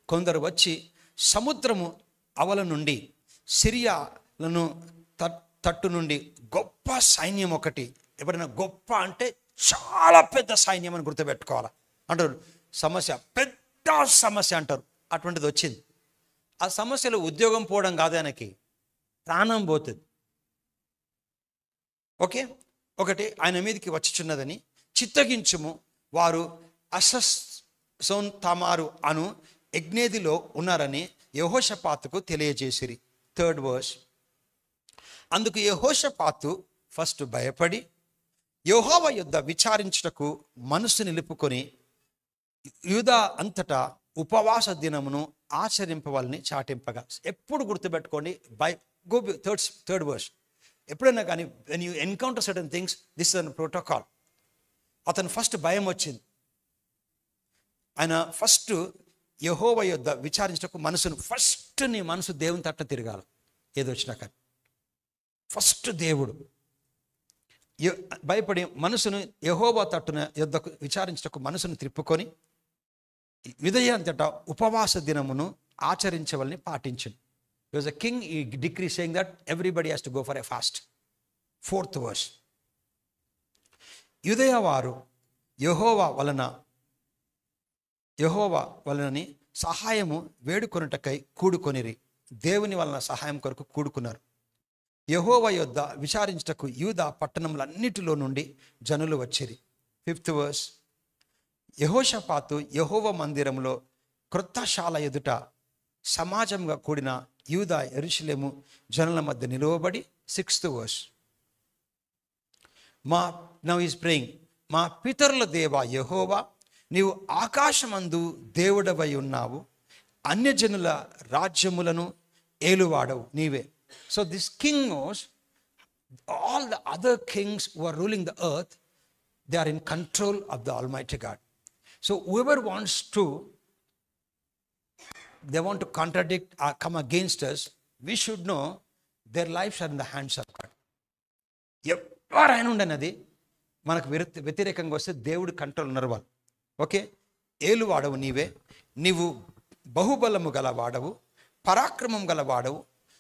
కొందరు వచ్చి సముద్రము అవల నుండి సిరియాలను తట్టు నుండి గొప్ప సైన్యం ఒకటి, ఎప్పుడైనా గొప్ప అంటే చాలా పెద్ద సైన్యం అని గుర్తుపెట్టుకోవాలి అంటారు. సమస్య పెద్ద సమస్య అంటారు, అటువంటిది వచ్చింది. ఆ సమస్యలో ఉద్యోగం పోవడం కాదు, ఆయనకి ప్రాణం పోతుంది. ఓకే, ఒకటి ఆయన మీదకి వచ్చిచున్నదని చిత్తగించుము, వారు అసస్సోన్ తమారు అను యజ్ఞేదిలో ఉన్నారని యెహోషాపాతుకు తెలియజేసిరి. 3rd verse. అందుకు యెహోషాపాతు ఫస్ట్ భయపడి యెహోవా యొద్ద విచారించుటకు మనసు నిలుపుకొని యూదా అంతటా ఉపవాస దినమును ఆచరింపవాలని చాటింపగా. ఎప్పుడు గుర్తుపెట్టుకోండి, గో థర్డ్ వర్స్. ఎప్పుడైనా కానీ when you encounter certain things, this is an protocol. అతను ఫస్ట్ భయం వచ్చింది. ఆయన ఫస్ట్ యెహోవా యొద్ద విచారించటకు మనసును, ఫస్ట్ నీ మనసు దేవుని తట్ట తిరగాలి. ఏది వచ్చినా కానీ ఫస్ట్ దేవుడు. భయపడి మనసును యెహోవా తట్టున యొద్దకు విచారించటకు మనసును త్రిప్పుకొని యూదయంతట ఉపవాస దినమును ఆచరించవలని పాటించను. He was a king, he decree saying that everybody has to go for a fast. 4th verse. యూదయ వారు యెహోవా వలనని సహాయము వేడుకొనుటకై కూడుకొనిరి. దేవుని వలన సహాయం కొరకు కూడుకున్నారు. యెహోవా యొద్ద విచారించుటకు యూదా పట్టణములన్నిటిలో నుండి జనులు వచ్చిరి. 5th verse. యెహోషాపాతు యెహోవా మందిరములో క్రొత్త శాల ఎదుట సమాజంగా కూడిన యూదా యెరూషలేము జనుల మధ్య నిలువబడి 6th verse. Now is praying, మా పితరుల దేవా యెహోవా, నీవు ఆకాశమందు దేవుడవై ఉన్నావు, అన్యజనుల రాజ్యములను ఏలువాడవు నీవే. So this king knows all the other kings who are ruling the earth, they are in control of the Almighty God. So whoever wants to, they want to contradict or come against us, we should know their lives are in the hands of God. ఎవరైనా ఉండనది మనకు వ్యతిరేకంగా వస్తే దేవుడు control ఉన్నారు వాళ్ళు. Okay, ఏలు వాడవు నీవే, నీవు బహుబలము గల వాడవు, పరాక్రమం గల వాడవు,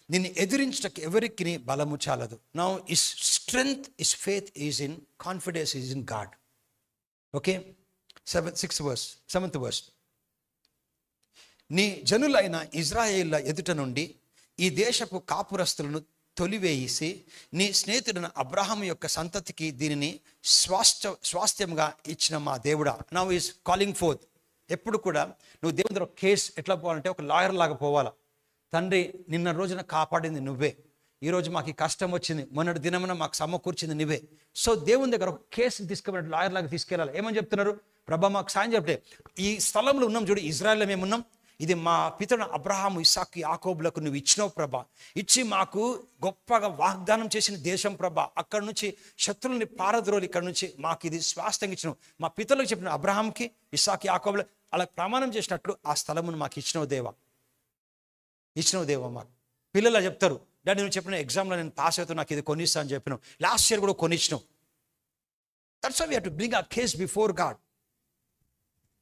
నిన్ను ఎదిరించటకు ఎవరికి బలము చాలదు. Now is strength, is faith is in, confidence is in God. Okay, 7th verse. నీ జనులైన ఇజ్రాయేళ్ల ఎదుట నుండి ఈ దేశపు కాపురస్తులను తొలివేసి నీ స్నేహితుడైన అబ్రహాము యొక్క సంతతికి దీనిని స్వాస్థ్యంగా ఇచ్చిన మా దేవుడా. Now is calling fourth. ఎప్పుడు కూడా నువ్వు దేవుని దగ్గర కేసు ఎట్లా పోవాలంటే ఒక లాయర్ లాగా పోవాలా. తండ్రి, నిన్న రోజున కాపాడింది నువ్వే, ఈరోజు మాకు కష్టం వచ్చింది, మొన్నటి దినమున మాకు సమకూర్చింది నువ్వే. సో దేవుని దగ్గర ఒక కేసుని తీసుకుని లాయర్ లాగా తీసుకెళ్ళాలి. ఏమని చెప్తున్నారు? ప్రభా మాకు సాయం చెప్తే, ఈ స్థలంలో ఉన్నాం చూడు, ఇజ్రాయెల్లో మేమున్నాం, ఇది మా పితరుడు అబ్రహాము, ఇస్సాకు, యాకోబులకు నువ్వు ఇచ్చినావు ప్రభా, ఇచ్చి మాకు గొప్పగా వాగ్దానం చేసిన దేశం ప్రభా, అక్కడ నుంచి శత్రువుని పారద్రోలు, ఇక్కడ నుంచి మాకు ఇది స్వాస్థ్యంగా ఇచ్చినావు. మా పితరులకు చెప్పిన అబ్రహాంకి, ఇస్సాకు, యాకోబులు అలా ప్రమాణం చేసినట్లు ఆ స్థలమును మాకు ఇచ్చినావు దేవా, ఇచ్చినావు దేవా. మాకు పిల్లలు చెప్తారు, డాడీ నువ్వు చెప్పిన ఎగ్జామ్లో నేను పాస్ అవుతాను, నాకు ఇది కొనిస్తా అని చెప్పినావు, లాస్ట్ ఇయర్ కూడా కొనిచ్చినావు. That's why we have to bring a case before God.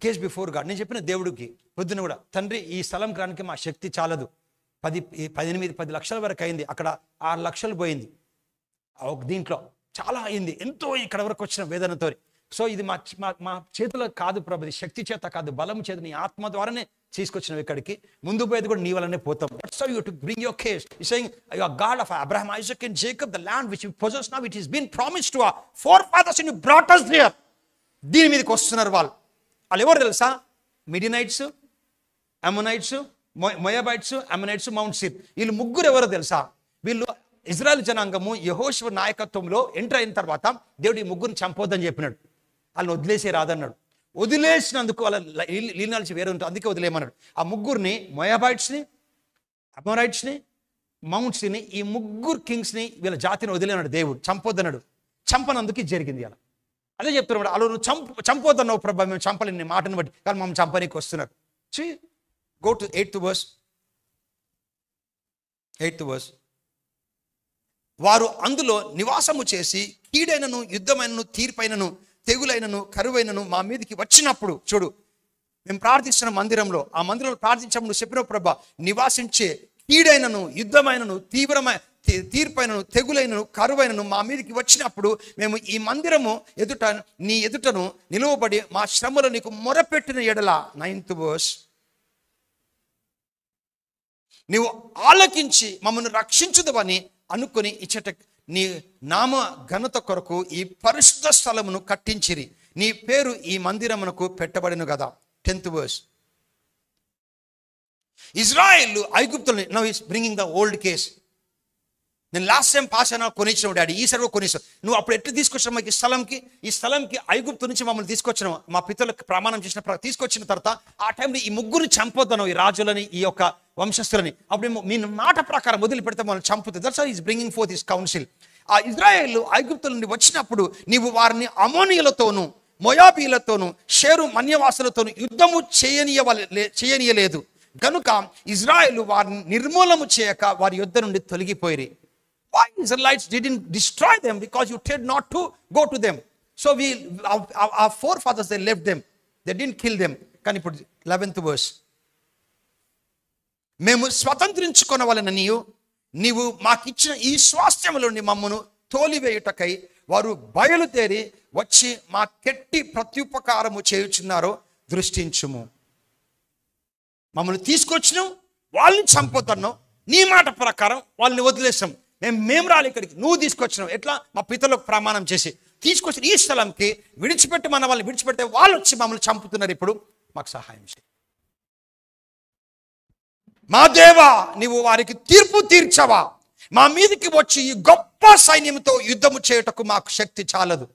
Case before God. నేను చెప్పిన దేవుడికి పొద్దున కూడా, తండ్రి ఈ స్థలం రానికి మా శక్తి చాలదు, 10 లక్షల వరకు అయింది, అక్కడ 6 లక్షలు పోయింది, దీంట్లో చాలా అయింది, ఎంతో ఇక్కడ వరకు వచ్చిన వేదనతో. సో ఇది మా చేతిలో కాదు ప్రభు, శక్తి చేత కాదు, బలం చేత, నీ ఆత్మ ద్వారానే తీసుకొచ్చినావు ఇక్కడికి, ముందు పోయేది కూడా నీ వల్లనే పోతాం. That's how you to bring your case. You saying you are God of Abraham, Isaac and Jacob, the land which you possess now, it has been promised to our forefathers and you brought us there. దీని మీదకి వస్తున్నారు వాళ్ళు. వాళ్ళు ఎవరు తెలుసా? Midianites, Ammonites, Moabites, Ammonites, Mount Seir. వీళ్ళు ముగ్గురు ఎవరో తెలుసా? వీళ్ళు ఇజ్రాయెల్ జనాంగము యెహోషువ నాయకత్వంలో ఎంటర్ అయిన తర్వాత దేవుడు ఈ ముగ్గురిని చంపొద్దని చెప్పినాడు. వాళ్ళని వదిలేసే రాదన్నాడు. వదిలేసినందుకు వాళ్ళ లీనాల్సి వేరే ఉంటుంది, అందుకే వదిలేయమన్నాడు. ఆ ముగ్గురిని మోయాబైట్స్ని, అమోరైట్స్ని, మౌంట్స్ని, ఈ ముగ్గురు కింగ్స్ని వీళ్ళ జాతిని వదిలేనాడు దేవుడు. చంపొద్దన్నాడు. చంపనందుకు ఇది జరిగింది. అలా అదే చెప్తున్నాడు. అలా నువ్వు చంపొద్దన్నావు ప్రభా, మేము చంపలేని నీ మాటను బట్టి, కానీ మమ్మల్ని చంపనీకి వస్తున్నారు. Go to 8th verse. 8th verse. వారు అందులో నివాసము చేసి కీడైనను, యుద్ధమైనను, తీర్పైనను, తెగులైనను, కరువైనను మా మీదకి వచ్చినప్పుడు, చూడు మేము ప్రార్థిస్తున్న మందిరంలో, ఆ మందిరంలో ప్రార్థించము నువ్వు చెప్పిన ప్రభా, నివాసించే కీడైనను, యుద్ధమైనను, తీర్పైనను, తెగులైనను, కరువైనను మా మీదకి వచ్చినప్పుడు మేము ఈ మందిరము ఎదుట నీ ఎదుటను నిలువబడి మా శ్రమలు నీకు మొరపెట్టిన ఎడల, 9th verse, నీవు ఆలకించి మమ్మల్ని రక్షించుదవని అనుకుని ఇచ్చట నీ నామ ఘనత కొరకు ఈ పరిశుద్ధ స్థలమును కట్టించిరి, నీ పేరు ఈ మందిరమునకు పెట్టబడిను కదా. 10th verse. ఇజ్రాయెల్ ఐగుప్తుల్ని, now is bringing the old case. నేను లాస్ట్ టైం పాస్ అయినా కొనిచ్చిన డాడీ, ఈసారి కూడా కొనిస్తాను. నువ్వు అప్పుడు ఎట్లా తీసుకొచ్చినావు మాకు ఈ స్థలంకి ఐగుప్తు నుంచి మమ్మల్ని తీసుకొచ్చినావు, మా పితరులకు ప్రమాణం చేసిన తీసుకొచ్చిన తర్వాత ఆ టైంలో ఈ ముగ్గురిని చంపొద్దాను, ఈ రాజులని, ఈ యొక్క వంశస్థులని. అప్పుడు మీ మాట ప్రకారం వదిలిపెడితే మనల్ని చంపుతుంది. That's how is bringing fourth his council. ఆ ఇజ్రాయేల్ ఐగుప్తుల నుండి వచ్చినప్పుడు నీవు వారిని అమోనీయులతోనూ, మోయాబీలతోనూ, షేరు మన్యవాసులతోనూ యుద్ధము చేయనీయలేదు గనుక ఇజ్రాయేలు వారిని నిర్మూలము చేయక వారి యుద్ధ నుండి తొలగిపోయిరి. Why Israelites didn't destroy them? Because you did not to go to them. So our forefathers, they left them. They didn't kill them. Can you put 11th verse? మేము స్వతంత్రించుకొనవలెన నీవు మాకిచ్చిన ఈ స్వాస్థ్యములో మమ్మను తోలివేయుటకై వారు బయలుదేరి వచ్చి మా కెట్టి ప్రత్యుపకారము చేయుచున్నారో దృష్టించుము. మమ్మల్ని తీసుకొచ్చినాం, వాళ్ళని చంపుతున్నాం, నీ మాట ప్రకారం వాళ్ళని వదిలేసాం. మేము రాలి ఇక్కడికి, నువ్వు తీసుకొచ్చినావు. ఎట్లా? మా పితరులకు ప్రమాణం చేసి తీసుకొచ్చిన ఈ స్థలంకి విడిచిపెట్టి మన వాళ్ళని విడిచిపెడితే వాళ్ళు వచ్చి మమ్మల్ని చంపుతున్నారు. ఇప్పుడు మాకు సహాయం చేయి. మా దేవా, నీవు వారికి తీర్పు తీర్చవా? మా మీదకి వచ్చి ఈ గొప్ప సైన్యంతో యుద్ధము చేయుటకు మాకు శక్తి చాలదు.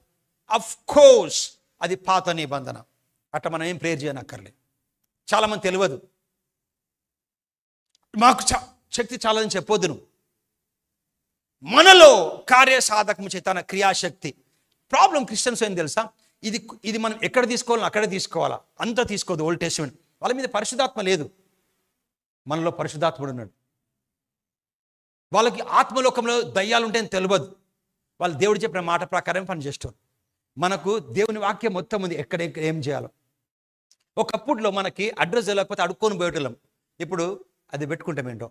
అఫ్ కోర్స్ అది పాత నిబంధన. అట్లా మనం ఏం ప్రేయర్ చేయనక్కర్లేదు. చాలామంది తెలియదు, మాకు శక్తి చాలని చెప్పొద్దు. నువ్వు మనలో కార్యసాధకము చే తన క్రియాశక్తి. ప్రాబ్లం క్రిస్టియన్స్ ఏం తెలుసా, ఇది మనం ఎక్కడ తీసుకోవాలో అక్కడే తీసుకోవాలా, అంతా తీసుకోవద్దు. ఓల్డ్ టెస్టమెంట్ వాళ్ళ మీద పరిశుద్ధాత్మ లేదు, మనలో పరిశుద్ధాత్ముడు ఉన్నాడు. వాళ్ళకి ఆత్మలోకంలో దయ్యాలు ఉంటాయని తెలియదు. వాళ్ళు దేవుడు చెప్పిన మాట ప్రకారం పని చేస్తారు. మనకు దేవుని వాక్యం మొత్తం ఉంది, ఎక్కడ ఏం చేయాలో. ఒకప్పుడులో మనకి అడ్రస్ లేకపోతే అడుక్కొని పోయేటోళ్ళం. ఇప్పుడు అది పెట్టుకుంటాం ఏంటో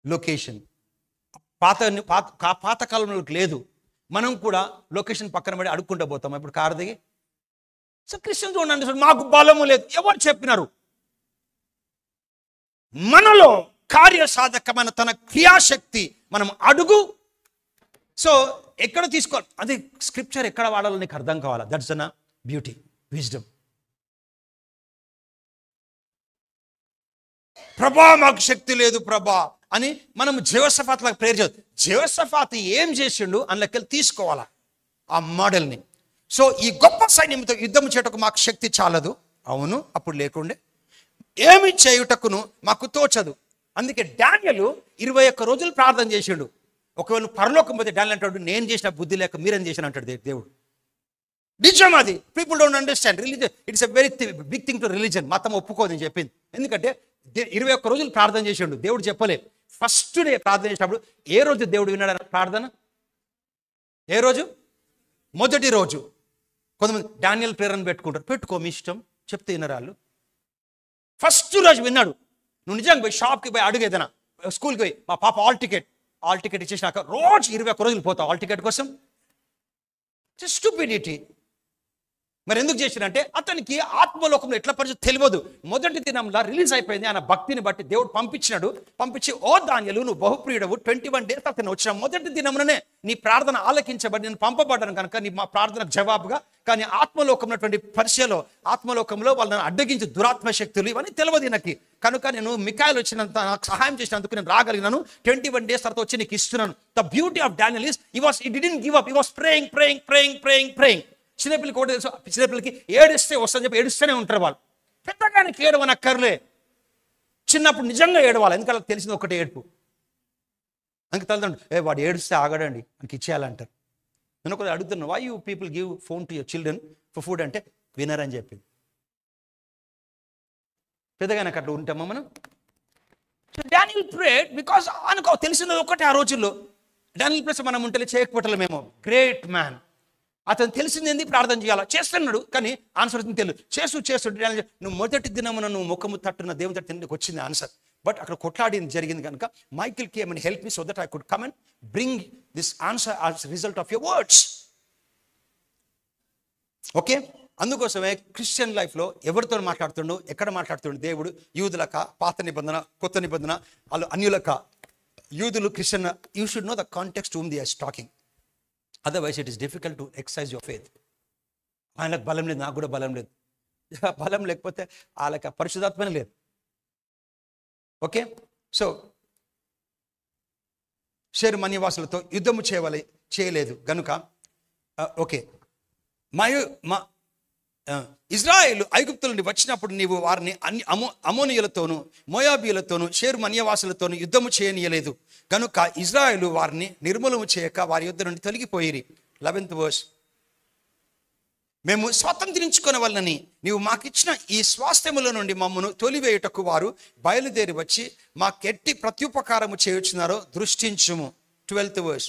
లొకేషన్. పాత కాలంలో లేదు. మనం కూడా లొకేషన్ పక్కన పడి అడుక్కుంటూ పోతాం. ఇప్పుడు కారు దిగి. సో క్రిస్టియన్స్ చూడండి, మాకు బలము లేదు. ఎవరు చెప్పినారు? మనలో కార్యసాధకమైన తన క్రియాశక్తి మనం అడుగు. సో ఎక్కడ తీసుకోవాలి, అది స్క్రిప్చర్ ఎక్కడ వాడాలో నీకు అర్థం కావాలా. That's the beauty, wisdom. ప్రభా మాకు శక్తి లేదు ప్రభా అని మనం జెహోషాఫాత్ లాగా ప్రేయర్ చేద్దాం. జెహోషాఫాత్ ఏం చేసిండు అందులోకి తీసుకోవాలా ఆ మోడల్ని. సో ఈ గొప్ప సైన్యంతో యుద్ధం చేయటకు మాకు శక్తి చాలదు. అవును, అప్పుడు లేకుండే. ఏమి చేయుటకును మాకు తోచదు. అందుకే డానియేలు 21 రోజులు ప్రార్థన చేసిండు. ఒకవేళ పరలోకం పోతే డానియేలు అంటాడు, నేను చేసిన బుద్ధి లేక మీరేం చేసిన అంటాడు దేవుడు. నిజం అది. People don't understand religion. It's a very big thing to religion. మతం ఒప్పుకోదని చెప్పింది. ఎందుకంటే 21 రోజులు ప్రార్థన చేసిండు. దేవుడు చెప్పలే. ఫస్ట్ డే ప్రార్థన చేసినప్పుడు ఏ రోజు దేవుడు విన్నాడు ప్రార్థన? ఏ రోజు? మొదటి రోజు. కొంతమంది డానియేల్ ప్రేరణ పెట్టుకుంటారు. పెట్టుకో, మీ ఇష్టం, చెప్తే వినరాళ్ళు. ఫస్ట్ రోజు విన్నాడు. నువ్వు నిజంగా పోయి షాప్కి పోయి అడుగు, ఏదైనా స్కూల్కి పోయి మా పాప హాల్ టికెట్ ఇచ్చేసినాక రోజు 21 రోజులు పోతావు హాల్ టికెట్ కోసం. స్టూపిడిటీ. మరి ఎందుకు చేసినంటే అతనికి ఆత్మలోకంలో ఎట్లా పరిస్థితి తెలియదు. మొదటి దినంలో రిలీజ్ అయిపోయింది. ఆయన భక్తిని బట్టి దేవుడు పంపించి ఓ దానియేలు నువ్వు బహుప్రియుడవు, 21 days అతను వచ్చిన మొదటి దినముననే నీ ప్రార్థన ఆలకించబడి నేను పంపబడ్డాను కనుక నీ మా ప్రార్థనకు జవాబుగా. కానీ ఆత్మలోకం పరిచయలో ఆత్మలోకంలో వాళ్ళని అడ్డగించి దురాత్మ శక్తులు ఇవన్నీ తెలియదు నాకు. కనుక నేను మికాయలు వచ్చినంత నాకు సహాయం చేసినందుకు నేను రాగలిగినాను. 21 days తర్వాత వచ్చి నీకు ఇస్తున్నాను. The beauty of Daniel is he didn't give up. He was praying. చిన్నపిల్లకి ఒకటి తెలుసు, చిన్నపిల్లకి ఏడిస్తే వస్తుందని చెప్పి ఏడుస్తూనే ఉంటారు వాళ్ళు. పెద్దగానికి ఏడవనక్కర్లే, చిన్నప్పుడు నిజంగా ఏడవాలి. ఎందుకంటే తెలిసింది ఒకటి ఏడుపు. అందుకే తల్లిదండ్రులు వాడు ఏడుస్తే ఆగడండి మనకి ఇచ్చేయాలంటారు. నేను ఒకటి అడుగుతున్నాను, why you people give phone to your children for food అంటే వినరని చెప్పింది. పెద్దగానికి అట్లా ఉంటామా మనం? డానియల్ ప్రేడ్ బికాస్ అనుకో తెలిసింది ఒకటి ఆ రోజుల్లో. డానియల్ ప్లస్ మనం ఉంటే చేయకపోవట్లేమేమో. Great man. అతను తెలిసింది ఏంది, ప్రార్థన చేయాలా చేస్తున్నాడు, కానీ ఆన్సర్ తెలియదు. చేస్తూ నువ్వు మొదటి దినమున నువ్వు ముఖము తట్టున్న దేవుని తట్టు నీకు వచ్చింది ఆన్సర్. బట్ అక్కడ కొట్లాడింది జరిగింది కనుక Michael came and help me so that I could come and bring this answer as result of your words. Okay, అందుకోసమే క్రిస్టియన్ లైఫ్లో ఎవరితో మాట్లాడుతుండో, ఎక్కడ మాట్లాడుతుండో దేవుడు యూదులక, పాత నిబంధన, కొత్త నిబంధన, వాళ్ళు అన్యులక, యూదులు, Christian, you should know the context whom they are talking. Otherwise it is difficult to exercise your faith. ఆయనకు బలం లేదు, నాకు కూడా బలం లేదు. బలం లేకపోతే వాళ్ళకి పరిశుద్ధాత్మనే లేదు. ఓకే, సో షేరు మన్యవాసులతో యుద్ధము చేయలేదు గనుక ఓకే ఇజ్రాయేలు ఐగుప్తుల నుండి వచ్చినప్పుడు నీవు వారిని అమోనీయులతోనూ మోయాబీయులతోనూ షేరు మన్యవాసులతోనూ యుద్ధము చేయనీయలేదు కనుక ఇజ్రాయేలు వారిని నిర్మూలము చేయక వారి యుద్ధ నుండి తొలగిపోయిరి. 11th verse. మేము స్వాతంత్రించుకొనవలనని నీవు మాకిచ్చిన ఈ స్వాస్థ్యముల నుండి మమ్మను తొలివేయుటకు వారు బయలుదేరి వచ్చి మాకెట్టి ప్రత్యుపకారము చేయుచున్నారో దృష్టించుము. 12th verse.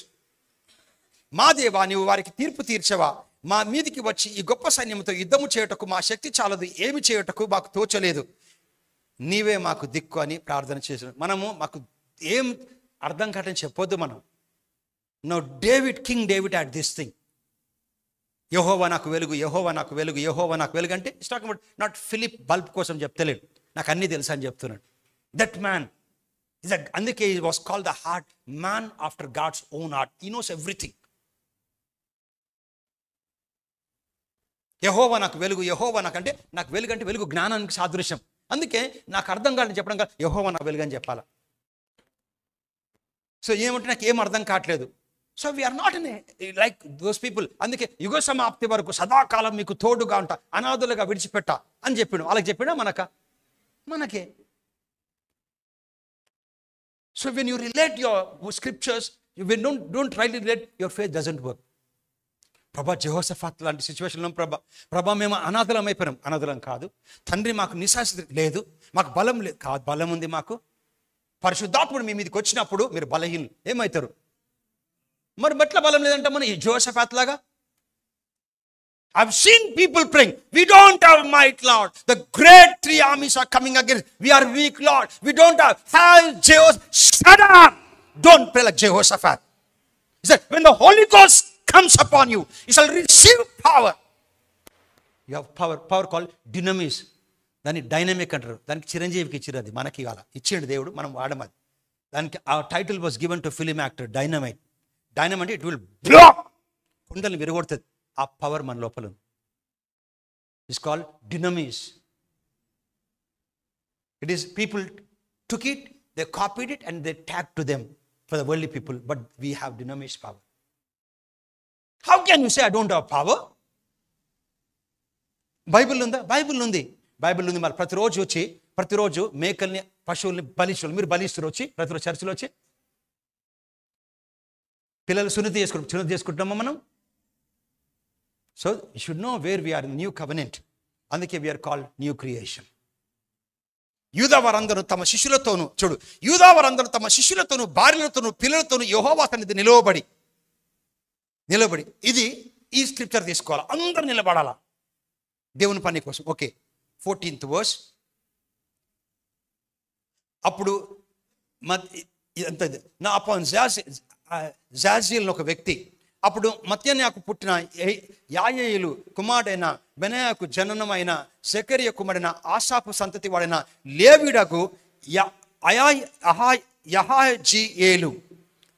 మా దేవా, నీవు వారికి తీర్పు తీర్చవా? మా మీదికి వచ్చి ఈ గొప్ప సైన్యంతో యుద్ధము చేయుటకు మా శక్తి చాలదు, ఏమి చేయుటకు మాకు తోచలేదు, నీవే మాకు దిక్కు అని ప్రార్థన చేసాం. మాకు ఏం అర్థం కాదని చెప్పొద్దు మనం. No King David at this thing, యెహోవా నాకు వెలుగు, యెహోవా నాకు వెలుగు, యెహోవా నాకు వెలుగు అంటే it's talking about not Philip bulb కోసం చెప్తలేడు, నాకు అన్నీ తెలుసు అని చెప్తున్నాడు. దట్ మ్యాన్ ఇస్ అందుకే he was called the heart man after God's own heart. He knows everything. యెహోవా నాకు వెలుగు, యెహోవా నాకంటే నాకు వెలుగు అంటే వెలుగు జ్ఞానానికి సాదృశ్యం. అందుకే నాకు అర్థం కాదని చెప్పడం కాదు, యెహోవా నాకు వెలుగు అని చెప్పాలా. సో ఏమంటే నాకు ఏం అర్థం కావట్లేదు. So we are not in like those people. అందుకే యుగ సమాప్తి వరకు సదాకాలం మీకు తోడుగా ఉంటా, అనాథులుగా విడిచిపెట్టా అని చెప్పాడు. వాళ్ళకి చెప్పినా మనకే. So when you relate your scriptures, when don't try to relate, your faith doesn't work. ప్రభా, జెహోషాఫాత్ లాంటి సిచ్యువేషన్లో ప్రభా మేము అనాథలం అయిపోయినాం. అనాథలం కాదు తండ్రి, మాకు నిశాసిత లేదు, మాకు బలం లేదు కాదు, బలం ఉంది మాకు. పరిశుద్ధాత్ముడు మీ మీదకి వచ్చినప్పుడు మీరు బలహీనులు ఏమవుతారు? మరి ఎట్లా బలం లేదంటే మనం ఈ జెహోషాఫాత్ లాగా. I've seen people praying, we don't have might, Lord. The great 3 armies are coming against. We are weak, Lord. We don't have. Shut up! Don't pray like Jehoshaphat. He said, when the Holy Ghost comes upon you, you shall receive power. You have power called dynamis. దాన్ని dynamic అంటారు. దానికి చిరంజీవికి ఇచ్చిరు, అది మనకి అలా ఇచ్చిండు దేవుడు, మనం వాడమది. దానికి ఆ title was given to film actor dynamite. Dynamite it will block, కుండల్ని విరగొడుతుంది. ఆ పవర్ మన లోపల ఉంది. It's called dynamis. It is people took it, they copied it and they tagged to them for the worldly people, but we have dynamis power. How can you say I don't have power? Bible ఉందా? Bible ఉంది. మరి ప్రతిరోజు మేకల్ని, పశువుల్ని బలిస్తారు. మీరు బలిస్తారు వచ్చి ప్రతిరోజు చర్చిలో వచ్చి. పిల్లలు సున్నతి చేసుకుంటున్నామా మనం? So you should know where we are in new covenant. అందుకే వీఆర్ కాల్డ్ న్యూ క్రియేషన్. యూదావారందరూ తమ శిష్యులతోను భార్యలతోను పిల్లలతోను యెహోవా సన్నిధిని నిలవబడి ఇది ఈ స్క్రిప్చర్ తీసుకోవాలి. అందరూ నిలబడాలా దేవుని పని కోసం. Okay, 14th verse. అప్పుడు నా అపాన్ జాజియల్ ఒక వ్యక్తి అప్పుడు మత్తన్యాకు పుట్టిన యాయేలు కుమారుడైన బెనాయాకు జననమైన జకర్య కుమారుడైన ఆసాపు సంతతి వాడైన లేవీయుడకు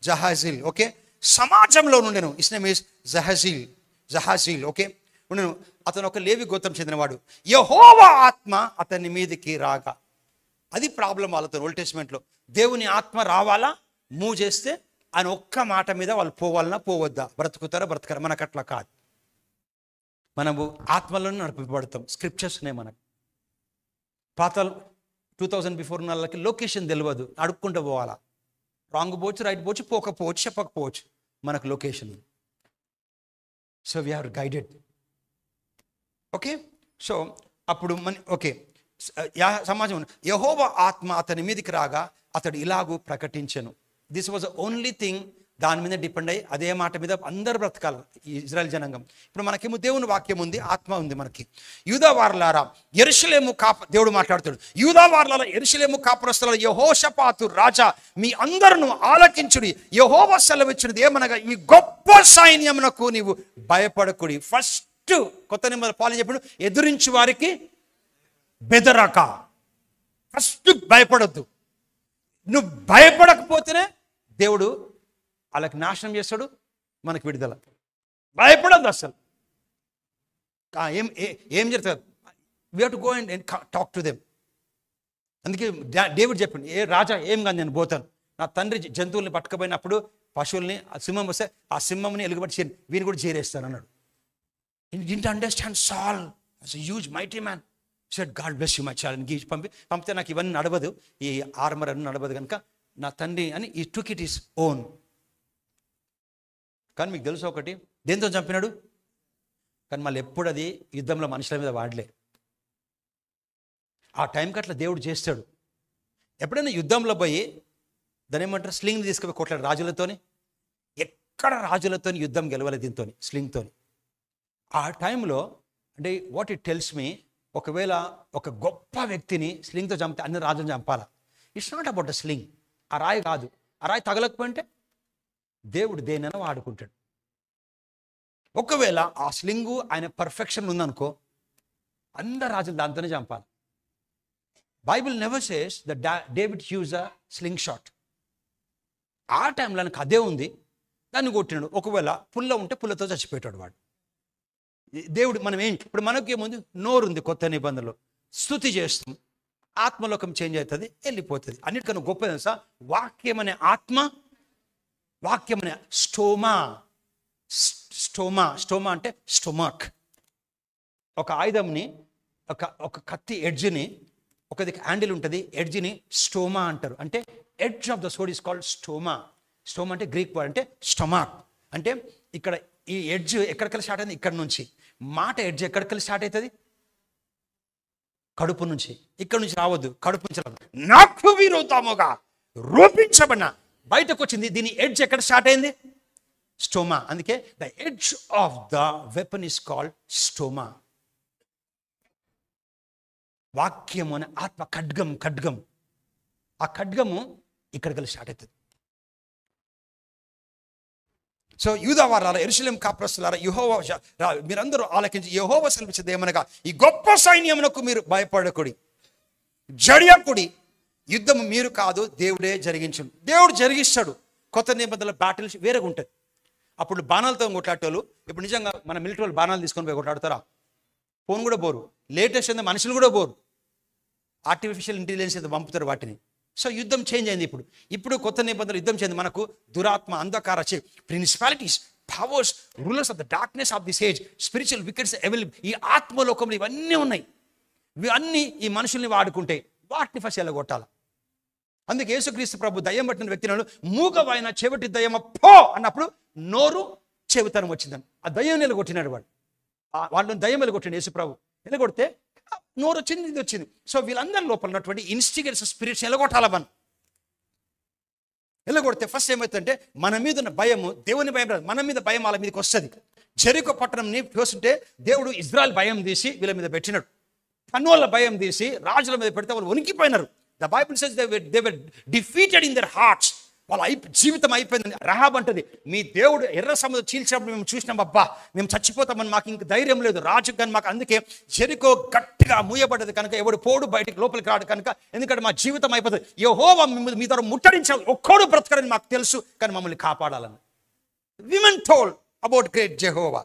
జహాజీల్. ఓకే, సమాజంలో నుండెను. His name is Jahaziel. Okay, ఉండెను. అతను ఒక లేవి గోత్రం చెందినవాడు. యెహోవా ఆత్మ అతని మీదకి రాగా. అది ప్రాబ్లం వాళ్ళతో ఓల్డ్ టెస్ట్మెంట్లో. దేవుని ఆత్మ రావాలా, మూవ్ చేస్తే ఆయన ఒక్క మాట మీద వాళ్ళు పోవాలన్నా పోవద్దా, బ్రతుకుతారా బ్రతకరా. మనకు అట్లా కాదు. మనము ఆత్మలోనే నడిపించబడతాం. స్క్రిప్చర్స్ ఉన్నాయి మనకు. పాత 2000 బిఫోర్ ఉన్న వాళ్ళకి లొకేషన్ తెలియదు, అడుక్కుంటూ పోవాలా. రాంగ్ పోవచ్చు, రైట్ పోవచ్చు, పోకపోవచ్చు, చెప్పకపోవచ్చు. మనకు location. So we are guided. Okay, so అప్పుడు సమాజం యెహోవా ఆత్మ అతని మీదకి రాగా అతడు ఇలాగూ ప్రకటించెను. This was the only thing. దాని మీద డిపెండ్ అయ్యి అదే మాట మీద అందరు బ్రతకాలి ఈ ఇజ్రాయెల్ జనాంగం. ఇప్పుడు మనకేమో దేవుని వాక్యం ఉంది, ఆత్మ ఉంది మనకి. యూదా వారలారా యెరూషలేము దేవుడు మాట్లాడుతాడు. యూదా వారలారా యెరూషలేము కాపురస్తులారా, యెహోషాపాతు రాజా మీ అందరూ ఆలకించుడి. యెహోవా సెలవిచ్చినది ఏమనగా, ఈ గొప్ప సైన్యమునకు నీవు భయపడకుడి. ఫస్ట్ కొత్త నిబంధన పాలు చెప్పాడు, ఎదురించి వారికి బెదరక. ఫస్ట్ భయపడొద్దు. నువ్వు భయపడకపోతేనే దేవుడు వాళ్ళకి నాశనం చేస్తాడు, మనకు విడుదల. భయపడద్దు అసలు. ఏం జరుగుతుంది, we have to go and talk to them. అందుకే డేవిడ్ చెప్పింది, ఏ రాజా ఏం కాదు నేను పోతాను. నా తండ్రి జంతువుల్ని పట్టుకపోయినప్పుడు పశువుల్ని, ఆ సింహం వస్తే ఆ సింహంని ఎలుగుబట్టి వీని కూడా చేరేస్తాను అన్నాడు. Didn't understand Saul as a huge mighty man. He said, God bless you my child. And పంపితే నాకు ఇవన్నీ నడవదు, ఈ ఆర్మర్ అన్నీ నడవదు కనుక నా తండ్రి అని ఈ టుక్ ఇట్ ఈస్ ఓన్. కానీ మీకు తెలుసు ఒకటి, దేంతో చంపినాడు? కానీ మళ్ళీ ఎప్పుడు అది యుద్ధంలో మనుషుల మీద వాడలే. ఆ టైంకి అట్లా దేవుడు చేస్తాడు. ఎప్పుడైనా యుద్ధంలో పోయి దాని ఏమంటారు, స్లింగ్ తీసుకుపోయి కొట్లాడు రాజులతోని. ఎక్కడ రాజులతోని యుద్ధం గెలవలేదు దీంతో, స్లింగ్తోని. ఆ టైంలో అంటే వాట్ ఇట్ టెల్స్ మీ, ఒకవేళ ఒక గొప్ప వ్యక్తిని స్లింగ్తో చంపితే అన్ని రాజులను చంపాలా. It's not about the sling. ఆ రాయి కాదు, ఆ రాయి తగలకపోయింటే దేవుడు దేనైనా వాడుకుంటాడు. ఒకవేళ ఆ స్లింగు ఆయన పర్ఫెక్షన్ ఉందనుకో, అందరు రాజులు దాంతోనే చంపాలి. Bible never says the David use a sling shot. ఆ టైంలో ఆయనకు అదే ఉంది, దాన్ని కొట్టినాడు. ఒకవేళ పుల్ల ఉంటే పుల్లతో చచ్చిపోయాడు వాడు. దేవుడు మనం ఇప్పుడు మనకేముంది, నోరు ఉంది. కొత్త నిబంధనలో స్తుతి చేస్తాం, ఆత్మలోకం చేంజ్ అవుతుంది, వెళ్ళిపోతుంది. అన్నిటికన్నా గొప్ప తెలుసా, వాక్యం అనే ఆత్మ, వాక్యం అనే స్టోమా. స్టోమా అంటే స్టొమక్. ఒక ఆయుధంని, ఒక కత్తి ఎడ్జ్ని, ఒకది హ్యాండిల్ ఉంటుంది, ఎడ్జ్ని స్టోమా అంటారు. అంటే edge of the సోడ్ is called stoma. Stoma అంటే గ్రీక్ వర్డ్, అంటే స్టొమక్. అంటే ఇక్కడ ఈ ఎడ్జ్ ఎక్కడికెళ్ళి స్టార్ట్ అయింది, ఇక్కడ నుంచి. మాట ఎడ్జ్ ఎక్కడికెళ్ళి స్టార్ట్ అవుతుంది, కడుపు నుంచి. ఇక్కడ నుంచి రావద్దు, కడుపు నుంచి రావద్దు. నాకు విరోధముగా రూపించబడిన బయటకు వచ్చింది. దీని ఎడ్జ్ ఎక్కడ స్టార్ట్ అయింది, స్టోమా. అందుకే the edge of the weapon is called stoma. వాక్యము అనే ఆత్మ ఖడ్గం. ఆ ఖడ్గము ఇక్కడికెళ్ళి స్టార్ట్ అవుతుంది. సో యూదా వారలారా యెరూషలేము కాపురస్తులారా, యెహోవా మీరందరూ ఆలకించి, యెహోవా సెలవిచ్చేది ఏమనగా, ఈ గొప్ప సైన్యమునకు మీరు భయపడకుడి, జడియకుడి. యుద్ధం మీరు కాదు, దేవుడే జరిగించును. దేవుడు జరిగిస్తాడు. కొత్త నిబంధనల బ్యాటిల్స్ వేరేగా ఉంటుంది. అప్పుడు బాణాలతో కొట్లాడేటోళ్ళు ఇప్పుడు నిజంగా మన మిలిటరీ వాళ్ళు బాణాలు తీసుకొని పోయి కొట్లాడతారా? ఫోన్ కూడా బోరు. లేటెస్ట్ అయితే మనుషులు కూడా బోరు. ఆర్టిఫిషియల్ ఇంటెలిజెన్స్ అయితే పంపుతారు వాటిని. సో యుద్ధం చేంజ్ అయింది. ఇప్పుడు కొత్త నిబంధనలు యుద్ధం చేయండి. మనకు దురాత్మ, అంధకార, principalities, powers, rulers of the darkness of this age, spiritual wickets available. ఈ ఆత్మలోకంలో ఇవన్నీ ఉన్నాయి. ఇవన్నీ ఈ మనుషుల్ని వాడుకుంటే వాటిని ఫస్ట్ ఎల్లగొట్టాలి. అందుకే యేసుక్రీస్తు ప్రభు దయ్యం పట్టిన వ్యక్తిని మూగవైన చెవిటి దయ్యమ పో అన్నప్పుడు నోరు చెవితనం వచ్చిందని ఆ దయ్యం నిలగొట్టినాడు. వాళ్ళని దయ్యం వెలగొట్టిండు యేసు ప్రభు. ఎలగొడితే నోరు వచ్చింది, ఇది వచ్చింది. సో వీళ్ళందరి లోపల ఉన్నటువంటి ఇన్స్టిగేట్స్ స్పిరిట్స్ ఎలగొట్టాల మనం. ఎలగొడితే ఫస్ట్ ఏమవుతుందంటే మన మీద ఉన్న భయము, దేవుని భయం రాదు, మన మీద భయం వాళ్ళ మీదకి వస్తుంది. జెరికో పట్టణంని చూస్తుంటే దేవుడు ఇజ్రాయెల్ భయం తీసి వీళ్ళ మీద పెట్టినాడు. పన్నుల భయం తీసి రాజుల మీద పెడితే వాళ్ళు వణికిపోయినారు. The Bible says they were defeated in their hearts. వాళ్ళ జీవితం అయిపోయింది. రహాబ్ అంటది, మీ దేవుడు ఎర్ర సముద్రం చీల్చినప్పుడు మేము చూసినాం, అబ్బా మేము చచ్చిపోతామని మాకు ఇంక ధైర్యం లేదు, రాజు కానీ మాకు అందుకే జెరికో గట్టిగా మూయబడ్డది కనుక ఎవడు పోడు బయటికి లోపలికి రాడు కనుక, ఎందుకంటే మా జీవితం అయిపోతుంది, యెహోవా మీ ద్వారా ముట్టడించాలి, ఒక్కడు బ్రతకడని మాకు తెలుసు కానీ మమ్మల్ని కాపాడాలని. Women told about great Jehovah.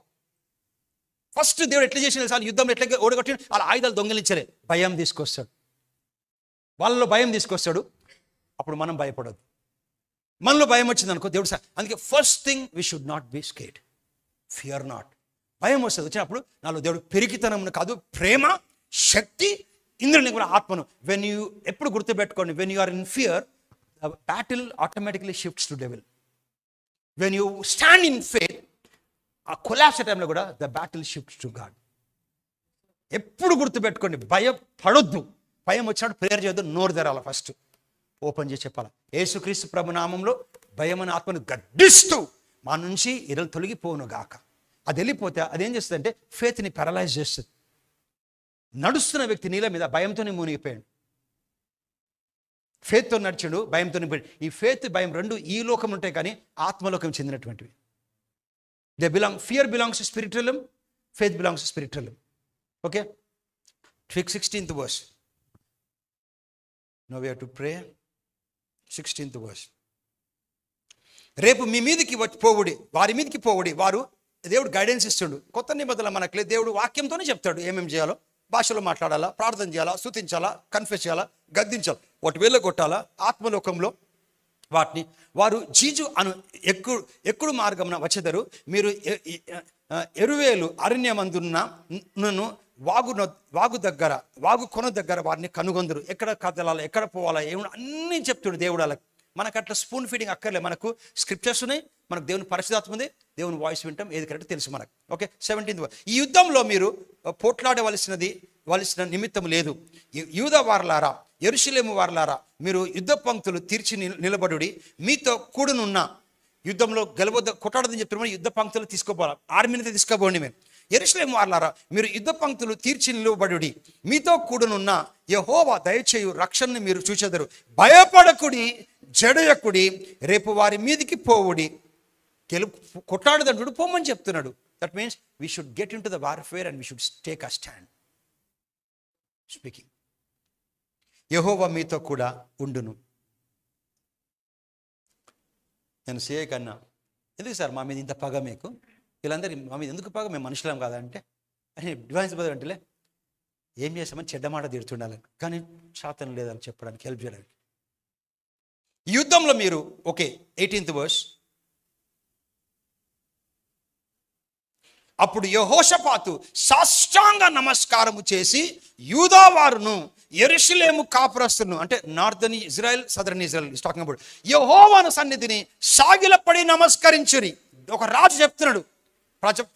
First దేవుడు ఎట్లా చేసిన సార్ యుద్ధంలో ఎట్లా ఓడగొట్టి వాళ్ళ ఆయుధాలు దొంగిలించలే, భయం తీసుకొస్తాడు, వాళ్ళలో భయం తీసుకొస్తాడు. అప్పుడు మనం భయపడద్దు. మనలో భయం వచ్చింది అనుకో దేవుడు సార్, అందుకే first thing we should not be scared, fear not. భయం వస్తుంది, వచ్చినప్పుడు నాలో దేవుడు పెరిగితనమును కాదు, ప్రేమ, శక్తి, ఇంద్రుని కూడా ఆత్మను. వెన్ యూ ఎప్పుడు గుర్తుపెట్టుకోండి, when you are in fear, the battle automatically shifts to devil. When you stand in faith, ఆ కొలాప్స్ టైంలో కూడా the battle shifts to God. ఎప్పుడు గుర్తుపెట్టుకోండి, భయపడొద్దు. భయం వచ్చినప్పుడు ప్రేయర్ చేయొద్దు, నోరు తెరాల, ఫస్ట్ ఓపెన్ చేసి చెప్పాలి, యేసుక్రీస్తు ప్రభు నామంలో భయం అనే ఆత్మను గద్దిస్తూ మా నుంచి ఇరలు తొలగిపోను గాక. అది వెళ్ళిపోతే అదేం చేస్తుంది అంటే ఫేత్ని పారలైజ్ చేస్తుంది. నడుస్తున్న వ్యక్తి నీళ్ళ మీద భయంతోనే మునిగిపోయాడు, ఫేత్తో నడిచాడు, భయంతో పోయాడు. ఈ ఫేత్ భయం రెండు ఈ లోకం ఉంటాయి కానీ ఆత్మలోకం చెందినటువంటివి. Fear belongs to spiritual realm, faith belongs to spiritual realm. Okay, 16th verse. Now we have to pray. 16th verse. రేపు మీ మీదకి పోవుడి, వారి మీదకి పోవుడి. వారు దేవుడు గైడెన్స్ ఇస్తాడు. కొత్త నిబంధనలో మనకు దేవుడు వాక్యంతోనే చెప్తాడు ఏమేమి చేయాలో. భాషలో మాట్లాడాలా, ప్రార్థన చేయాలా, స్తుతించాలా, కన్ఫెస్ చేయాలా, గద్దించాలి, వాటి వేళ్ళ కొట్టాలా. ఆత్మలోకంలో వాటిని వారు జీజు అను ఎక్కుడు మార్గమున వచ్చేదరు. మీరు ఎరువేలు అరణ్యమందున్న నన్ను వాగు దగ్గర, వాగు కొన దగ్గర వారిని కనుగొందరు. ఎక్కడ కదలాలి, ఎక్కడ పోవాలా, ఏమన్నా అన్నీ చెప్తాడు దేవుడు వాళ్ళకి. మనకు అట్లా స్పూన్ ఫీడింగ్ అక్కర్లే, మనకు స్క్రిప్చర్స్ ఉన్నాయి, మనకు దేవుని పరిశుద్ధాత్మ ఉంది, దేవుని వాయిస్ వింటాం, ఏది కరెక్ట్ తెలుసు మనకు. Okay, 17th. ఈ యుద్ధంలో మీరు పోట్లాడవలసిన నిమిత్తం లేదు. యూదా వారలారా, యెరూషలేము వారలారా, మీరు యుద్ధ పంక్తులు తీర్చి నిలబడుడి. మీతో కూడునున్న యుద్ధంలో కొట్టాడదని చెప్తున్నారు, యుద్ధ పంక్తులు తీసుకోపోవాలి, ఆర్మీని తీసుకోబోండి. మీరు యెరూషలేము వారలారా, మీరు యుద్ధ పంక్తులు తీర్చి నిలబడుడి. మీతో కూడునున్న యెహోవా దయచేయు రక్షణని మీరు చూచెదరు. భయపడకుడి, జడయకుడి, రేపు వారి మీదికి పోవుడి. కొట్లాడదంటుడు పోమని చెప్తున్నాడు. That means we should get into the warfare and we should take a stand. Speaking, యెహోవా మీతో కూడా ఉండును. నేను సిఐ కన్నా, ఎందుకు సార్ మా మీద ఇంత పగ మీకు, వీళ్ళందరూ మా మీద ఎందుకు పగ, మేము మనుషులం కాదంటే అని డివైన్స్ బదులు అంటేలే ఏం చేస్తామని చెడ్డమాట తీరుతుండాలని, కానీ శాతం లేదని చెప్పడానికి, హెల్ప్ చేయడానికి. ఈ యుద్ధంలో మీరు ఓకే 18th verse. అప్పుడు యెహోషాపాతు సాష్టాంగ నమస్కారము చేసి యూదా వారును యెరూషలేము కాపురస్తును, అంటే northern Israel, southern Israel is talking about, యెహోవాను సన్నిధిని సాగిలపడి నమస్కరించురి. ఒక రాజు చెప్తున్నాడు,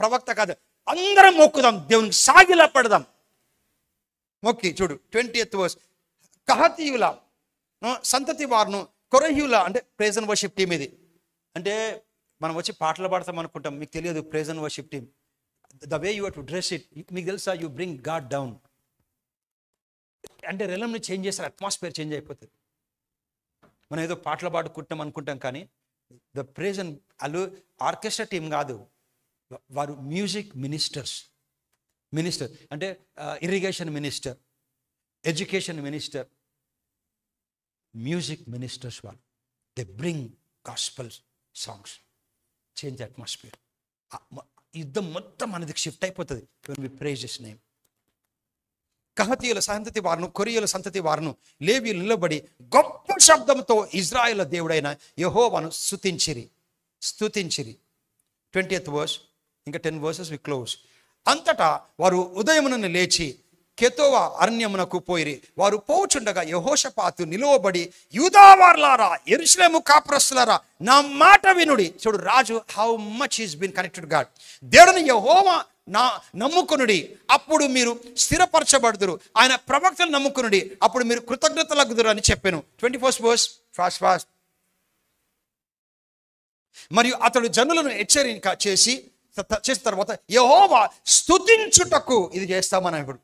ప్రవక్త కాదు, అందరం మొక్కుదాం, దేవునికి సాగిలపడదాం. మొక్కి చూడు 20th verse. కహతీయుల సంతతి వారును, కొరహీయుల, అంటే ప్రైజ్ అండ్ వర్షిప్ టీమ్ ఇది. అంటే మనం వచ్చి పాటలు పాడతాం అనుకుంటాం, మీకు తెలియదు praise and worship team. The way you have to dress it, మీకు తెలుసా, యూ బ్రింగ్ గాడ్ డౌన్. అంటే రెలంని చేంజ్ చేస్తారు, అట్మాస్ఫియర్ చేంజ్ అయిపోతుంది. మనం ఏదో పాటలు పాడుకుంటాం అనుకుంటాం కానీ ద ప్రైజ్ అండ్ వాళ్ళు ఆర్కెస్ట్రా టీం కాదు, వారు మ్యూజిక్ మినిస్టర్ అంటే irrigation minister, education minister, music ministers. వాళ్ళు they bring gospel songs, change the atmosphere. యుద్ధం మొత్తం మనకి షిఫ్ట్ అయిపోతుంది when we praise his name. కహతీయుల సంతతి వారును, కొరియల సంతతి వారును, లేవీయులు నిలబడి గొప్ప శబ్దంతో ఇజ్రాయేల్ దేవుడైన యెహోవాను స్తుతించిరి. 20th verse. ఇంకా 10 verses we close. అంతటా వారు ఉదయమున లేచి కెతోవా అరణ్యమునకు పోయిరి. వారు పోవుచుండగా యెహోషాపాతు నిలువబడి, యూదావార్లారా, యెరూషలేము కాపురస్తులారా, నా మాట వినుడి. చూడు Raju, how much is been connected God. దేవుని యెహోవా నమ్ముకునుడి, అప్పుడు మీరు స్థిరపరచబడుదురు. ఆయన ప్రవక్తలు నమ్ముకునుడి, అప్పుడు మీరు కృతజ్ఞతలగుదురు అని చెప్పాను. 21st verse. ఫాస్ట్. మరియు అతడు జనులను హెచ్చరిక చేసిన తర్వాత యెహోవా స్తుతించుటకు, ఇది చేస్తామని ఇప్పుడు,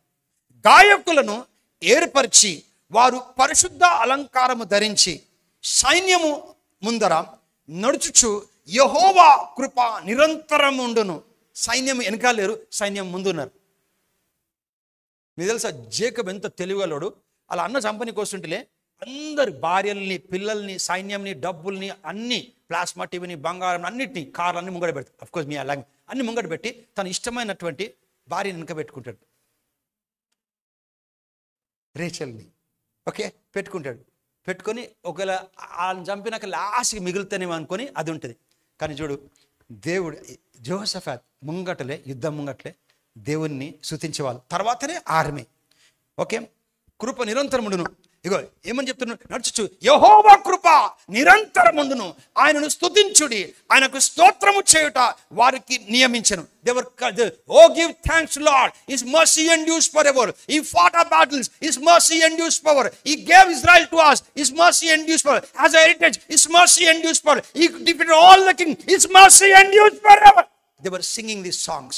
గాయకులను ఏర్పరిచి వారు పరిశుద్ధ అలంకారము ధరించి సైన్యము ముందర నడుచుచు యెహోవా కృప నిరంతరం ఉండును. సైన్యం వెనకాలేరు, సైన్యం ముందున్నారు. మీకు తెలుసా జేకబ్ ఎంత తెలివిగలడు. అలా అన్న చంపనీకి వస్తుంటేలే అందరి భార్యల్ని, పిల్లల్ని, సైన్యంని, డబ్బుల్ని, అన్ని ప్లాస్మా టీవీని, బంగారం అన్నిటిని, కార్లు అన్ని ముంగడ పెడతాడు. అఫ్కోర్స్ మీ అలాగే అన్ని ముంగడ పెట్టి తన ఇష్టమైనటువంటి భార్యని వెనక పెట్టుకుంటాడు. రేచల్ని ఓకే పెట్టుకుంటాడు. పెట్టుకొని ఒకవేళ వాళ్ళని చంపినాక లాస్ట్కి మిగులుతానేమో అనుకొని అది ఉంటుంది. కానీ చూడు దేవుడు జెహోషాఫాత్ ముంగటలే, యుద్ధం ముంగట్లే దేవుణ్ణి స్తుతించేవాళ్ళు, తర్వాతనే ఆర్మీ. ఓకే, కృప నిరంతరముండును. ఇగో ఏమని చెప్తున్నాడు, నడుచుచు యెహోవా కృప నిరంతరముండును, ఆయనను స్తుతించుడి, ఆయనకు స్తోత్రము చేయుట వారికి నియమించెను. O give thanks Lord, his mercy endures forever. He fought our battles, his mercy endures forever. He gave Israel to us, his mercy endures forever. As a heritage, his mercy endures forever. He defeated all the kings, his mercy endures forever. They were singing these songs.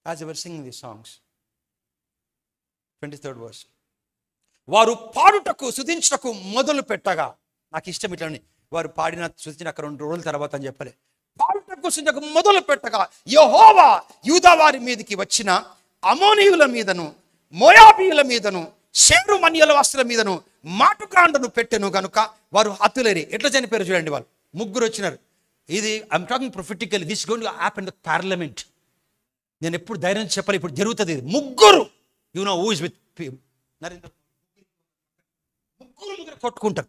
As they were singing these songs, 23rd verse, వారు పాడుటకు స్తుతించుటకు మొదలు పెట్టగా, నాకు ఇష్టం ఇట్లని, వారు పాడిన స్తుతించిన 2 రోజుల తర్వాత అని చెప్పలే, పాడుటకు స్తుతించుటకు మొదలు పెట్టగా యెహోవా యూదా వారి మీదకి వచ్చిన అమోనీయుల మీదను, మోయాబీయుల మీదను, షేరు మన్యుల వస్త్రుల మీదను మాటుకాండను పెట్టెను గనుక వారు హతులేరి. ఎట్లా చనిపోయారు చూడండి, వాళ్ళు 3 వచ్చినారు. ఇది I'm talking ప్రొఫెటికల్లీ, this going to happen in the parliament. నేను ఎప్పుడు ధైర్యం చెప్పాలి, ఇప్పుడు జరుగుతుంది ఇది. 3 you know who is with Narendra, 3 కొట్టుకుంటారు.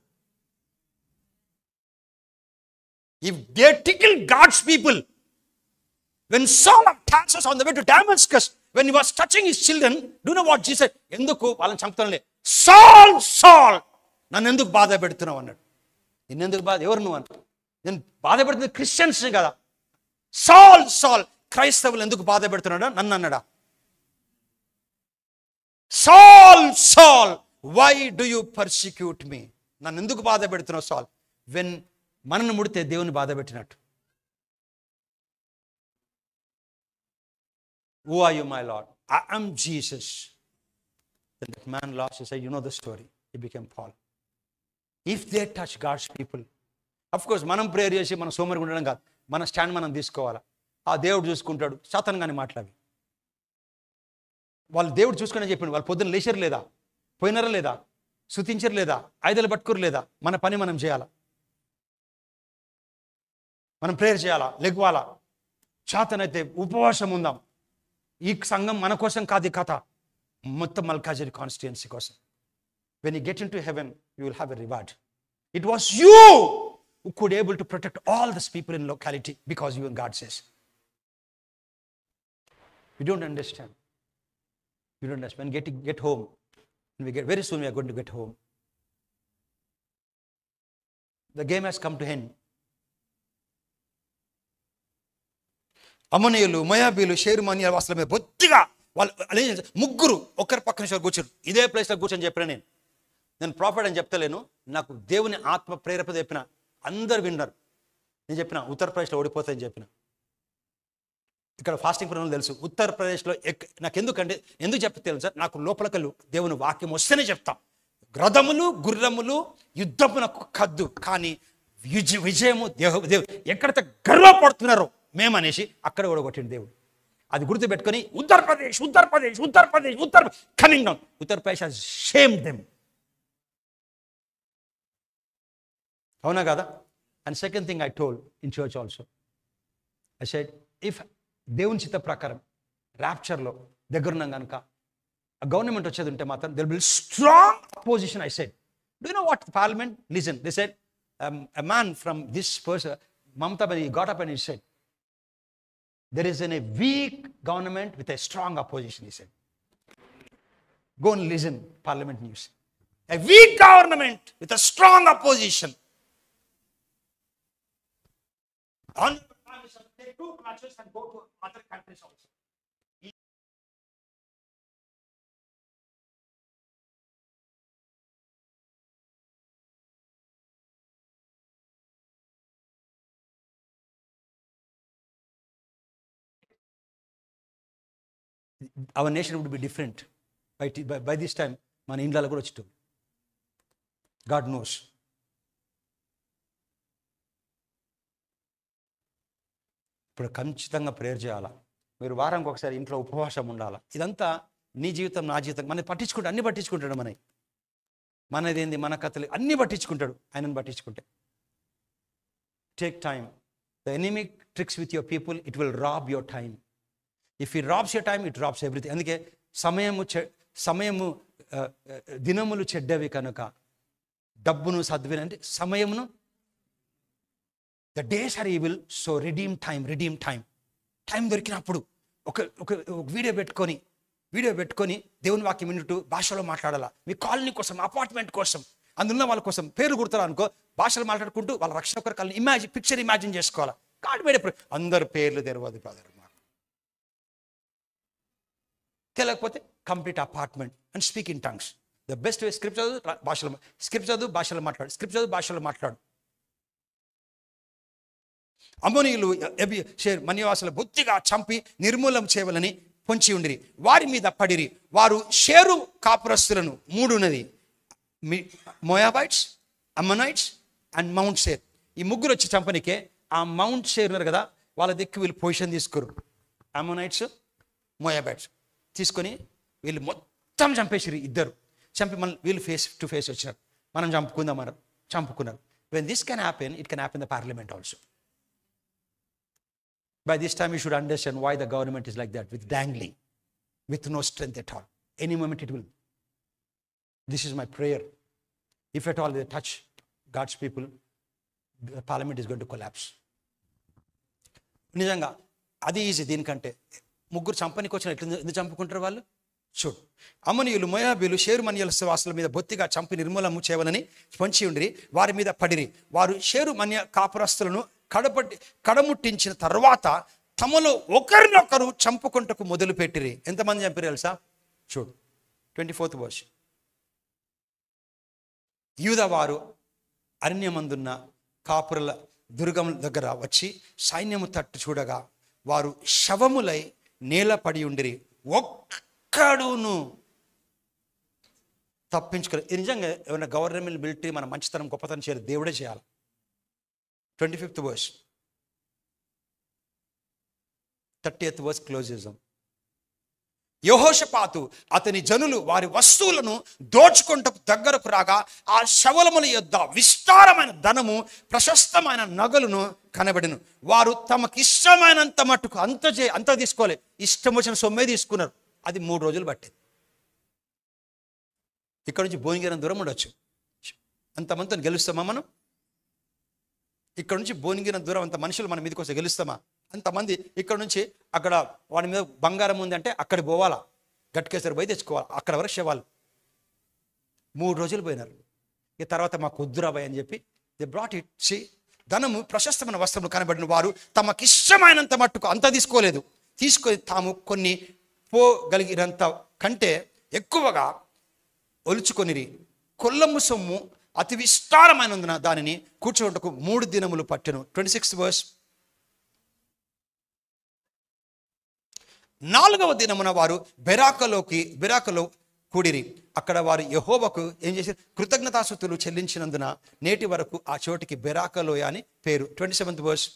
If they tickle God's people, when Saul of Tarsus on the way to Damascus, when he was touching his children, do you know what Jesus said? ఎందుకు వాళ్ళని చంపుతానులే, సాల్ సాల్ నన్ను ఎందుకు బాధ పెడుతున్నావు అన్నాడు. నిన్నెందుకు బాధ, ఎవరు నువ్వు అన్నాడు. నేను బాధ పెడుతుంది క్రిస్టియన్స్ని కదా. సాల్ సాల్ క్రైస్తవులు ఎందుకు బాధ పెడుతున్నాడా నన్ను అన్నాడా. సాల్ సాల్ వై డు యూ పర్సిక్యూట్ మీ, నన్ను ఎందుకు బాధ పెడుతున్నావు సాల్. వెన్ మనను ముడితే దేవుని బాధ పెట్టినట్టు. Who are you, my Lord? I am Jesus. Then that man lost his head. You know the story. He became Paul. If they touch God's people, of course మనం ప్రేయర్ చేసి మనం సోమరిగా ఉండడం కాదు, మన స్టాండ్ మనం తీసుకోవాలా. ఆ దేవుడు చూసుకుంటాడు. సాతాను కానీ మాట్లాడి వాళ్ళు దేవుడు చూసుకుని చెప్పిండు. వాళ్ళు పొద్దున్న లేచారు లేదా, పోయినారా లేదా, స్తుతించరు లేదా, ఆయుధాలు పట్టుకోరు లేదా, మన పని మనం చేయాలా, మనం ప్రేయర్ చేయాలా, లెగ్వాలా, చేతనైతే ఉపవాసం ఉందాం. ఈ సంఘం మన కోసం కాదు, ఈ కథ మొత్తం మల్కాజిరి కాన్స్టిట్యుయెన్సీ కోసం. When you get in to heaven you will have a reward. It was you who could able to protect all these people in locality because you and God says. We don't understand. We don't understand. When get home, when we get, very soon we are going to get home. The game has come to end. అమోనీయులు, మోయాబీలు, షేరు మన్యుల వస్త్రాల మీద బొత్తిగా వాళ్ళు 3 ఒకరి పక్కన కూర్చోరు. ఇదే ప్లేస్లో కూర్చొని చెప్పిన నేను ప్రాఫిట్ అని చెప్తలేను, నాకు దేవుని ఆత్మ ప్రేరేపణ చెప్పిన. అందరు విన్నారు. నేను చెప్పిన ఉత్తరప్రదేశ్లో ఓడిపోతాయని చెప్పిన. ఇక్కడ ఫాస్టింగ్ ప్రోగ్రాం తెలుసు. ఉత్తరప్రదేశ్లో నాకు ఎందుకు చెప్తే తెలుసా, నాకు లోపలికలు దేవుని వాక్యం వస్తేనే చెప్తాం. రథములు, గుర్రములు యుద్ధమునకు కద్దు, కానీ విజయము దేవుడు. ఎక్కడైతే గర్వపడుతున్నారో మేమనేసి అక్కడ కూడా కొట్టిండు దేవుడు. అది గుర్తుపెట్టుకొని Uttar Pradesh Uttar Pradesh Uttar Pradesh coming down. Uttar Pradesh has shamed them. అవునా కదా. And second thing I told in church also, I said if దేవుని చిత్త ప్రకారం ర్యాప్చర్లో దగ్గరున్నాం కనుక ఆ గవర్నమెంట్ వచ్చేది ఉంటే మాత్రం there will strong opposition. I said, do you know what parliament, listen, they said a man from this person, Mamata Banerjee, got up and he said, there is a weak government with a strong opposition, he said. Go and listen, Parliament news. A weak government with a strong opposition. Honorable Prime Minister, take 2 classes and go to other countries also. Our nation would be different. By this time, మన ఇండ్లలో కూడా వచ్చేటప్పుడు God knows. ఇప్పుడు ఖచ్చితంగా prayer చేయాలా. మీరు వారానికి ఒకసారి ఇంట్లో ఉపవాసం ఉండాలా. ఇదంతా నీ జీవితం నా జీవితం. మనని పట్టించుకుంటే అన్ని పట్టించుకుంటాడు. మనదేంది, మన కథలు అన్నీ పట్టించుకుంటాడు. ఆయనను పట్టించుకుంటే take time. The enemy tricks with your people, it will rob your time. If you robs your time, it robs everything. అందుకే సమయము దినములు చెడ్డవి కనుక డబ్బును సద్విన అంటే సమయమును, the days are evil, so redeem time. Time దొరికినప్పుడు ఒక వీడియో పెట్టుకొని దేవుని వాక్యం వింటూ భాషలో మాట్లాడాలా. మీ కాలనీ కోసం, అపార్ట్మెంట్ కోసం, అందులో వాళ్ళ కోసం పేర్లు గుర్తురా అనుకో, భాషలు మాట్లాడుకుంటూ వాళ్ళ రక్షణ కొరకు పిక్చర్ ఇమాజిన్ చేసుకోవాలా. కాడు వేడే అందరు పేర్లు తెరవదు బ్రదర్ మాకు. తెలియకపోతే complete apartment and speak in tongues. The best way script చదువు భాషలో మాట్లాడు. అమ్మోనీయులు మన్యవాసులు బొత్తిగా చంపి నిర్మూలం చేయవలని పొంచి ఉండిరి, వారి మీద పడిరి. వారు షేరు కాపురస్తులను 3 ఉన్నది, మోయాబైట్స్, అమ్మనైట్స్ అండ్ మౌంట్ సేర్. ఈ 3 వచ్చి చంపనికే ఆ మౌంట్ సేర్ ఉన్నారు కదా, వాళ్ళ దిక్కు వీళ్ళు పొజిషన్ తీసుకోరు. అమ్మనైట్స్, మోయాబైట్స్ తీసుకొని వీళ్ళు మొత్తం చంపేసిరి. ఇద్దరు చంపి మళ్ళీ వీళ్ళు ఫేస్ టు ఫేస్ వచ్చినారు. మనం చంపుకున్నారు. When this can happen, it can happen the parliament also. By this time you should understand why the government is like that, with dangling, with no strength at all. Any moment it will. This is my prayer. If at all they touch God's people, the parliament is going to collapse. నిజంగా అది easy. దీనికంటే 3 చంపనికి వచ్చిన ఎందుకు చంపుకుంటారు వాళ్ళు? చూడు, అమ్మనీయులు, మోయాబీలు share మన్యల వాసుల మీద బొత్తిగా చంపి నిర్మూలము చేయవలని పొంచి ఉండిరి, వారి మీద పడిరి. వారు షేరు మన్య కాపురస్తులను కడముట్టించిన తర్వాత తమలో ఒకరినొకరు చంపుకుంటకు మొదలు పెట్టిరి. ఎంతమంది చంపారు తెలుసా? చూడు 24th verse. యూదావారు అరణ్యమందున్న కాపురుల దుర్గం దగ్గర వచ్చి సైన్యము తట్టు చూడగా వారు శవములై నేల పడి ఉండిరి, ఒక్కడును తప్పించుకోలేదు. నిజంగా ఏమైనా గవర్నమెంట్ మిలిటరీ మన మంచితనం గొప్పతనం చేయాలి, దేవుడే చేయాలి. 25th verse, 30th verse close చేద్దాం. యెహోషాపాతు అతని జనులు వారి వస్తువులను దోచుకుంటకు దగ్గరకు రాగా ఆ శవలముల యొద్ద విస్తారమైన ధనము, ప్రశస్తమైన నగలును కనబడిను. వారు తమకిష్టమైనంత మట్టుకు అంత తీసుకోలే, ఇష్టం వచ్చిన సొమ్మే తీసుకున్నారు. అది 3 రోజులు పట్టేది. ఇక్కడ నుంచి భువనగిరి దూరం ఉండొచ్చు. అంతమందితో గెలుస్తామా మనం? ఇక్కడ నుంచి భువనగిరి దూరం అంత మనుషులు మన మీదకి వస్తే గెలుస్తామా? అంతమంది ఇక్కడ నుంచి అక్కడ వాడి మీద బంగారం ఉంది అంటే అక్కడికి పోవాలా, గట్కేసరి పోయి తెచ్చుకోవాలి. అక్కడ వరకు శవాలు 3 రోజులు పోయినారు. ఇక తర్వాత మాకు వద్దురాబాయ్ అని చెప్పి దే బ్రాట్ ఇట్. ధనము, ప్రశస్తమైన వస్త్రములు కనబడిన వారు తమకిష్టమైనంత మట్టుకు అంత తీసుకోలేదు. తీసుకొని తాము కొన్ని పోగలిగినంత కంటే ఎక్కువగా ఒలుచుకొనిరి. కొల్లము సొమ్ము అతి విస్తారమైనందున దానిని కూర్చోటకు 3 దినములు పట్టెను. 26th verse. 4వ దినమున వారు బెరాకలో కూడిరి. అక్కడ వారు యెహోవాకు ఏం చేశారు? కృతజ్ఞతాస్తుతులు చెల్లించినందున నేటి వరకు ఆ చోటికి బెరాకలోయ అని పేరు. 27th verse.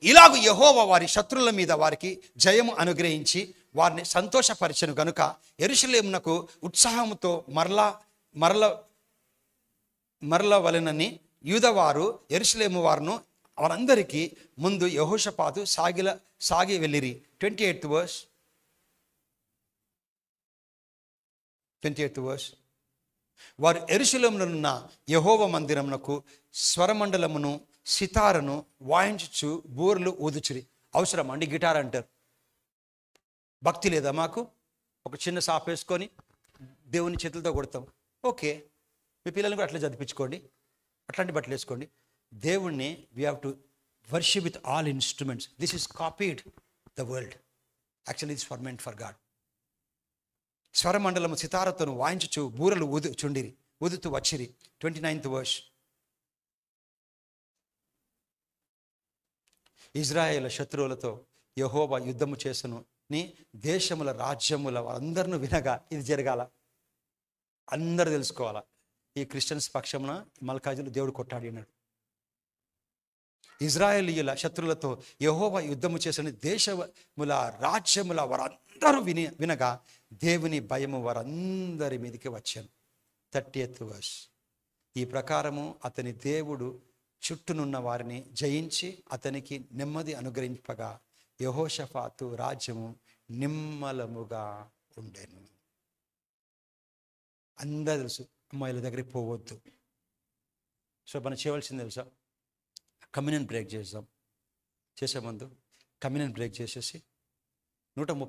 ఇలాగ యెహోవా వారి శత్రువుల మీద వారికి జయము అనుగ్రహించి వారిని సంతోషపరిచెను గనుక యెరూషలేమునకు ఉత్సాహముతో మరల వలెనని యూదవారు యెరూషలేము వారును వారందరికీ ముందు యెహోషాపాతు సాగి వెళ్ళిరి. 28th verse. 28th verse. వారు యెరూషలేమునున్న యెహోవా మందిరమునకు స్వరమండలమును సితారను వాయించుచు బూరలు ఊదుచురి. అవసరం అండి గిటార్ అంటారు. భక్తి లేదా మాకు? ఒక చిన్న సాప్ వేసుకొని దేవుని చేతులతో కొడతాం. ఓకే, మీ పిల్లల్ని కూడా అట్లా చదివించుకోండి, అట్లాంటి బట్టలు వేసుకోండి. దేవుణ్ణి we have to worship with all instruments. This is copied the world. Actually it's for meant for God. స్వరమండలము సితారతోను వాయించుచు బూరలు ఊదుతూ వచ్చిరి. 29th verse. ఇజ్రాయేల్ శత్రువులతో యెహోవా యుద్ధము చేసును నీ దేశముల రాజ్యముల అందరిని వినగా ఇది జరగాల. అందరూ తెలుసుకోవాలా, ఈ క్రిస్టియన్స్ పక్షమున మల్కాజులు దేవుడు కొట్టాడినాడు. ఇజ్రాయేలీయుల శత్రులతో యెహోవా యుద్ధము చేసిన దేశముల రాజ్యముల వారందరూ వినగా దేవుని భయము వారందరి మీదకి వచ్చాను. 30th verse. ఈ ప్రకారము అతని దేవుడు చుట్టూనున్న వారిని జయించి అతనికి నెమ్మది అనుగ్రహింపగా యెహోషాఫాతు రాజ్యము నిమ్మలముగా ఉండెను. అందరూ తెలుసు, అమ్మాయిల దగ్గరికి పోవద్దు. సో మనం చేయవలసింది తెలుసా, కమ్యూనియన్ బ్రేక్ చేసే ముందు కమ్యూనియన్ బ్రేక్ చేసేసి 130